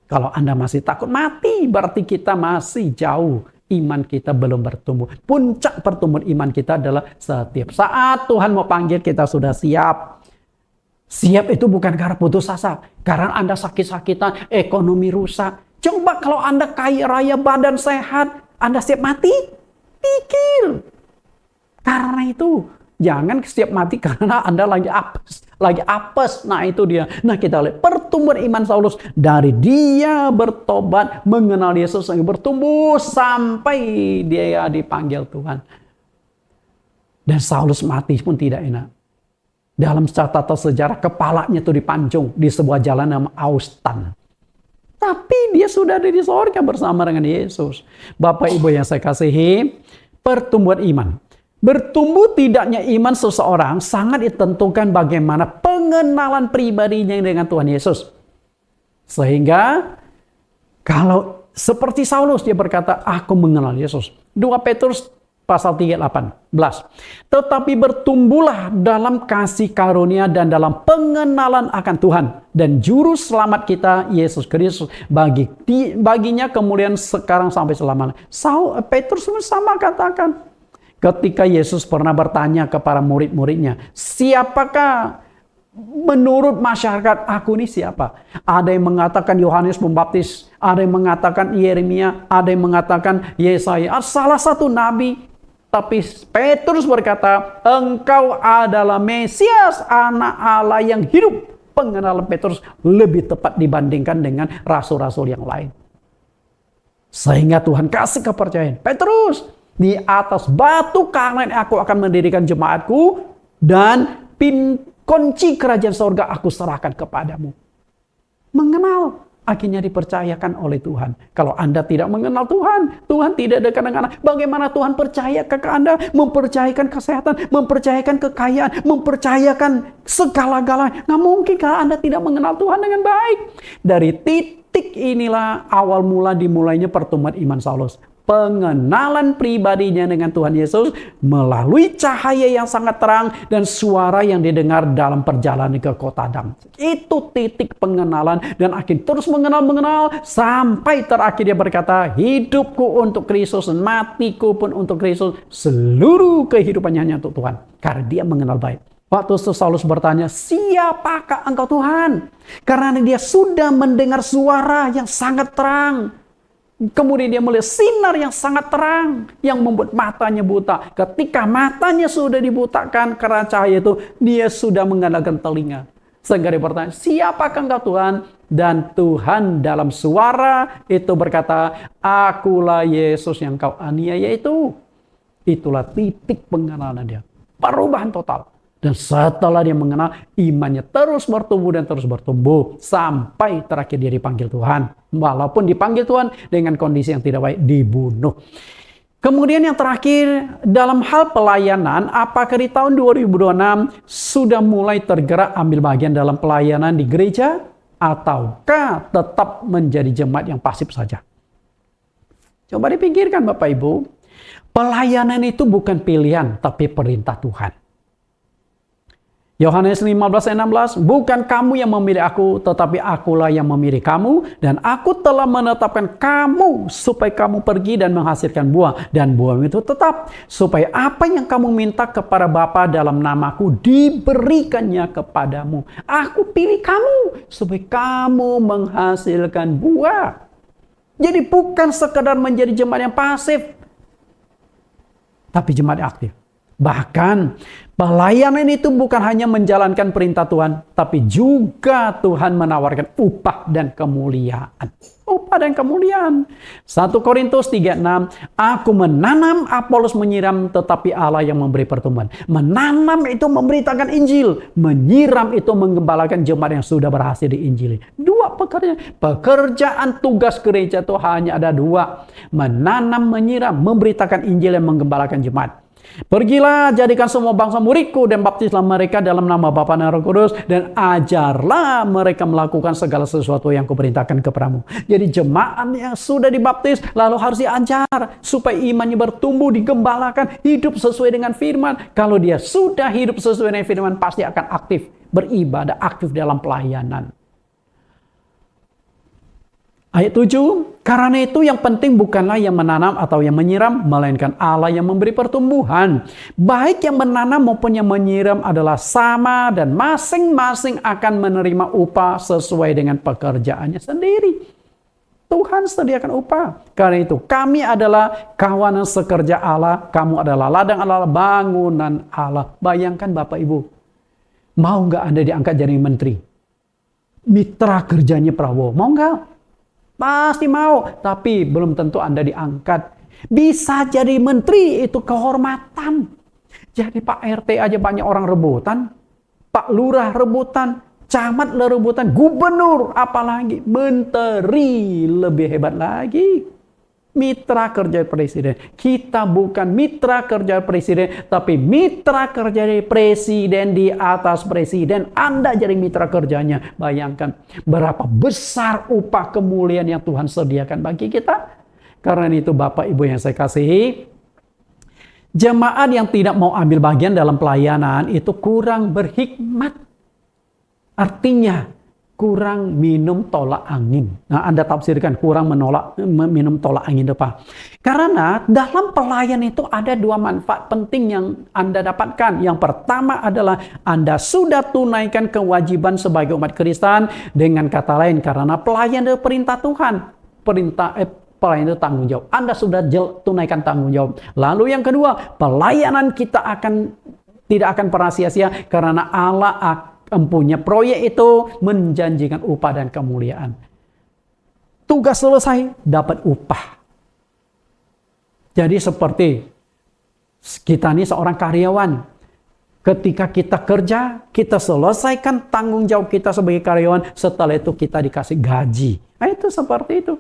kalau Anda masih takut mati, berarti kita masih jauh, iman kita belum bertumbuh. Puncak pertumbuhan iman kita adalah setiap saat Tuhan mau panggil, kita sudah siap. Siap itu bukan karena putus asa, karena Anda sakit-sakitan, ekonomi rusak. Coba kalau Anda kaya raya, badan sehat, Anda siap mati? Pikir. Karena itu, jangan siap mati karena Anda lagi apes. Nah, itu dia. Nah, kita lihat pertumbuhan iman Saulus. Dari dia bertobat, mengenal Yesus, bertumbuh sampai dia dipanggil Tuhan. Dan Saulus mati pun tidak enak. Dalam catatan sejarah, kepalanya itu dipancung di sebuah jalan nama Austan. Tapi dia sudah ada di sorga bersama dengan Yesus. Bapak Ibu yang saya kasihi, pertumbuhan iman. Bertumbuh tidaknya iman seseorang sangat ditentukan bagaimana pengenalan pribadinya dengan Tuhan Yesus. Sehingga kalau seperti Saulus dia berkata, aku mengenal Yesus. 2 Petrus pasal 3:18. Tetapi bertumbuhlah dalam kasih karunia dan dalam pengenalan akan Tuhan dan juru selamat kita Yesus Kristus. Baginya kemuliaan sekarang sampai selamanya. Petrus sama katakan. Ketika Yesus pernah bertanya kepada murid-muridnya, siapakah menurut masyarakat aku ini siapa? Ada yang mengatakan Yohanes Pembaptis, ada yang mengatakan Yeremia, ada yang mengatakan Yesaya, salah satu nabi. Tapi Petrus berkata, engkau adalah Mesias, anak Allah yang hidup. Pengenalan Petrus lebih tepat dibandingkan dengan rasul-rasul yang lain. Sehingga Tuhan kasih kepercayaan. Petrus, di atas batu karang aku akan mendirikan jemaatku. Dan kunci kerajaan surga aku serahkan kepadamu. Mengenal. akhirnya dipercayakan oleh Tuhan. Kalau Anda tidak mengenal Tuhan, Tuhan tidak dekat dengan Anda. Bagaimana Tuhan percaya ke Anda? Mempercayakan kesehatan, mempercayakan kekayaan, mempercayakan segala-galanya. Nggak mungkin kalau Anda tidak mengenal Tuhan dengan baik. Dari titik inilah awal mula dimulainya pertumbuhan iman Saulus. Pengenalan pribadinya dengan Tuhan Yesus melalui cahaya yang sangat terang dan suara yang didengar dalam perjalanan ke kota Damaskus. Itu titik pengenalan, dan akhirnya terus mengenal sampai terakhir dia berkata, hidupku untuk Kristus, matiku pun untuk Kristus, seluruh kehidupannya hanya untuk Tuhan. Karena dia mengenal baik. Waktu itu Saulus bertanya, siapakah engkau Tuhan? Karena dia sudah mendengar suara yang sangat terang. Kemudian dia melihat sinar yang sangat terang yang membuat matanya buta. Ketika matanya sudah dibutakan karena cahaya itu, dia sudah mengandalkan telinga. Sehingga dia bertanya, siapakah engkau Tuhan? Dan Tuhan dalam suara itu berkata, akulah Yesus yang kau aniaya itu. Itulah titik pengenalan dia. Perubahan total. Dan setelah dia mengenal, imannya terus bertumbuh dan terus bertumbuh. Sampai terakhir dia dipanggil Tuhan. Walaupun dipanggil Tuhan dengan kondisi yang tidak baik, dibunuh. Kemudian yang terakhir, dalam hal pelayanan, apakah di tahun 2026 sudah mulai tergerak ambil bagian dalam pelayanan di gereja? Ataukah tetap menjadi jemaat yang pasif saja? Coba dipikirkan Bapak Ibu. Pelayanan itu bukan pilihan, tapi perintah Tuhan. Yohanes 15:16, bukan kamu yang memilih aku, tetapi akulah yang memilih kamu, dan aku telah menetapkan kamu supaya kamu pergi dan menghasilkan buah, dan buah itu tetap, supaya apa yang kamu minta kepada Bapa dalam namaku diberikannya kepadamu. Aku pilih kamu supaya kamu menghasilkan buah. Jadi bukan sekedar menjadi jemaat yang pasif, tapi jemaat yang aktif. Bahkan pelayanan itu bukan hanya menjalankan perintah Tuhan, tapi juga Tuhan menawarkan upah dan kemuliaan. Upah dan kemuliaan. 1 Korintus 3:6, aku menanam, Apolos menyiram, tetapi Allah yang memberi pertumbuhan. Menanam itu memberitakan Injil, menyiram itu menggembalakan jemaat yang sudah berhasil diinjili. Dua pekerjaan tugas gereja itu hanya ada dua. Menanam, menyiram, memberitakan Injil dan menggembalakan jemaat. Pergilah, jadikan semua bangsa muridku dan baptislah mereka dalam nama Bapa dan Roh Kudus, dan ajarlah mereka melakukan segala sesuatu yang kuperintahkan kepadamu. Jadi jemaat yang sudah dibaptis lalu harus diajar supaya imannya bertumbuh, digembalakan, hidup sesuai dengan firman. Kalau dia sudah hidup sesuai dengan firman, pasti akan aktif beribadah, aktif dalam pelayanan. Ayat 7, karena itu yang penting bukanlah yang menanam atau yang menyiram, melainkan Allah yang memberi pertumbuhan. Baik yang menanam maupun yang menyiram adalah sama, dan masing-masing akan menerima upah sesuai dengan pekerjaannya sendiri. Tuhan sediakan upah. Karena itu kami adalah kawanan sekerja Allah, kamu adalah ladang Allah, bangunan Allah. Bayangkan Bapak Ibu, mau nggak Anda diangkat jadi menteri? Mitra kerjanya Prabowo, mau nggak? Pasti mau, tapi belum tentu Anda diangkat. Bisa jadi menteri itu kehormatan. Jadi Pak RT aja banyak orang rebutan, Pak Lurah rebutan, camat rebutan, gubernur, apalagi menteri lebih hebat lagi. Mitra kerja presiden. Kita bukan mitra kerja presiden, tapi mitra kerja presiden di atas presiden. Anda jadi mitra kerjanya. Bayangkan berapa besar upah kemuliaan yang Tuhan sediakan bagi kita. Karena itu Bapak Ibu yang saya kasihi, jemaat yang tidak mau ambil bagian dalam pelayanan itu kurang berhikmat. Artinya kurang minum tolak angin. Nah, Anda tafsirkan kurang minum tolak angin apa? Karena dalam pelayan itu ada dua manfaat penting yang Anda dapatkan. Yang pertama adalah Anda sudah tunaikan kewajiban sebagai umat Kristen. Dengan kata lain, karena pelayan itu perintah Tuhan. Pelayan itu tanggung jawab. Anda sudah tunaikan tanggung jawab. Lalu yang kedua, pelayanan kita tidak akan pernah sia-sia karena Allah akan punya proyek itu menjanjikan upah dan kemuliaan. Tugas selesai, dapat upah. Jadi seperti kita ini seorang karyawan. Ketika kita kerja, kita selesaikan tanggung jawab kita sebagai karyawan, setelah itu kita dikasih gaji. Nah, itu seperti itu.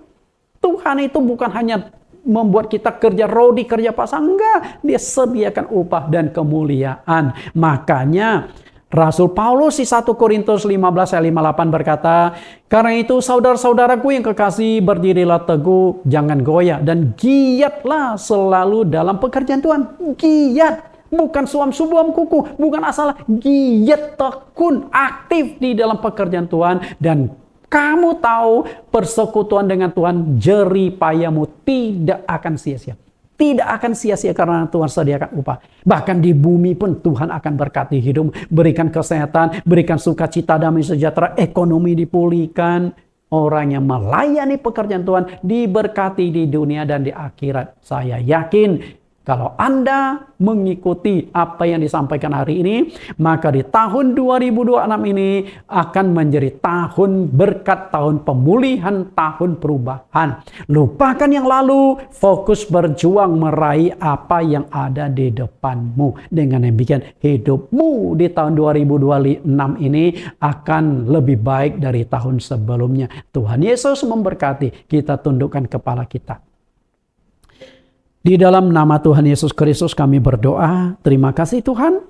Tuhan itu bukan hanya membuat kita kerja rodi, kerja pasang, enggak. Dia sediakan upah dan kemuliaan. Makanya Rasul Paulus di 1 Korintus 15 ayat 58 berkata, karena itu saudara-saudaraku yang kekasih, berdirilah teguh, jangan goyah, dan giatlah selalu dalam pekerjaan Tuhan. Giat. Bukan suam-suam kuku, bukan asal, giat, tekun, aktif di dalam pekerjaan Tuhan. Dan kamu tahu persekutuan dengan Tuhan, jerih payahmu tidak akan sia-sia. Tidak akan sia-sia karena Tuhan sediakan upah. Bahkan di bumi pun Tuhan akan berkati hidup, berikan kesehatan, berikan sukacita, damai sejahtera, ekonomi dipulihkan. Orang yang melayani pekerjaan Tuhan diberkati di dunia dan di akhirat. Saya yakin kalau Anda mengikuti apa yang disampaikan hari ini, maka di tahun 2026 ini akan menjadi tahun berkat, tahun pemulihan, tahun perubahan. Lupakan yang lalu, fokus berjuang meraih apa yang ada di depanmu. Dengan demikian, hidupmu di tahun 2026 ini akan lebih baik dari tahun sebelumnya. Tuhan Yesus memberkati. Kita tundukkan kepala kita. Di dalam nama Tuhan Yesus Kristus kami berdoa, terima kasih Tuhan,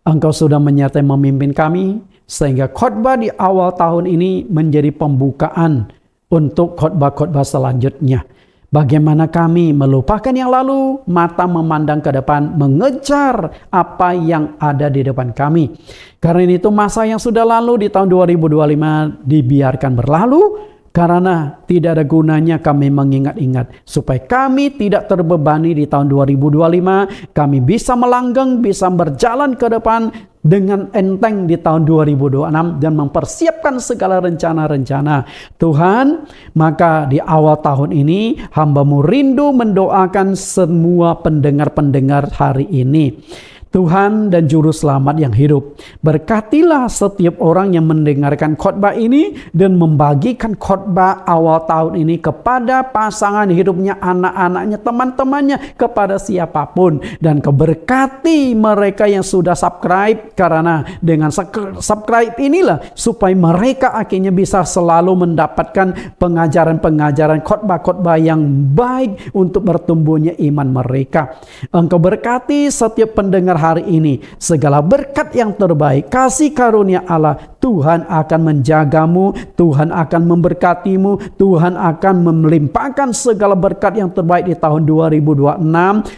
Engkau sudah menyertai memimpin kami, sehingga khotbah di awal tahun ini menjadi pembukaan untuk khotbah-khotbah selanjutnya. Bagaimana kami melupakan yang lalu, mata memandang ke depan, mengejar apa yang ada di depan kami. Karena itu masa yang sudah lalu di tahun 2025 dibiarkan berlalu, karena tidak ada gunanya kami mengingat-ingat. Supaya kami tidak terbebani di tahun 2025. Kami bisa melanggeng, bisa berjalan ke depan dengan enteng di tahun 2026. Dan mempersiapkan segala rencana-rencana. Tuhan, maka di awal tahun ini hamba-Mu rindu mendoakan semua pendengar-pendengar hari ini. Tuhan dan Juru Selamat yang hidup, berkatilah setiap orang yang mendengarkan khotbah ini dan membagikan khotbah awal tahun ini kepada pasangan hidupnya, anak-anaknya, teman-temannya, kepada siapapun. Dan keberkati mereka yang sudah subscribe, karena dengan subscribe inilah supaya mereka akhirnya bisa selalu mendapatkan pengajaran-pengajaran, khotbah-khotbah yang baik untuk bertumbuhnya iman mereka. Engkau berkati setiap pendengar hari ini, segala berkat yang terbaik, kasih karunia Allah, Tuhan akan menjagamu, Tuhan akan memberkatimu, Tuhan akan melimpahkan segala berkat yang terbaik di tahun 2026,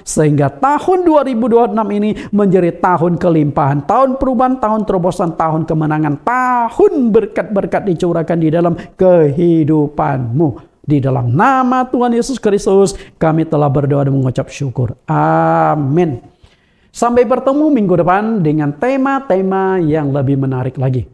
sehingga tahun 2026 ini menjadi tahun kelimpahan, tahun perubahan, tahun terobosan, tahun kemenangan, tahun berkat-berkat dicurahkan di dalam kehidupanmu. Di dalam nama Tuhan Yesus Kristus, kami telah berdoa dan mengucap syukur. Amin. Sampai bertemu minggu depan dengan tema-tema yang lebih menarik lagi.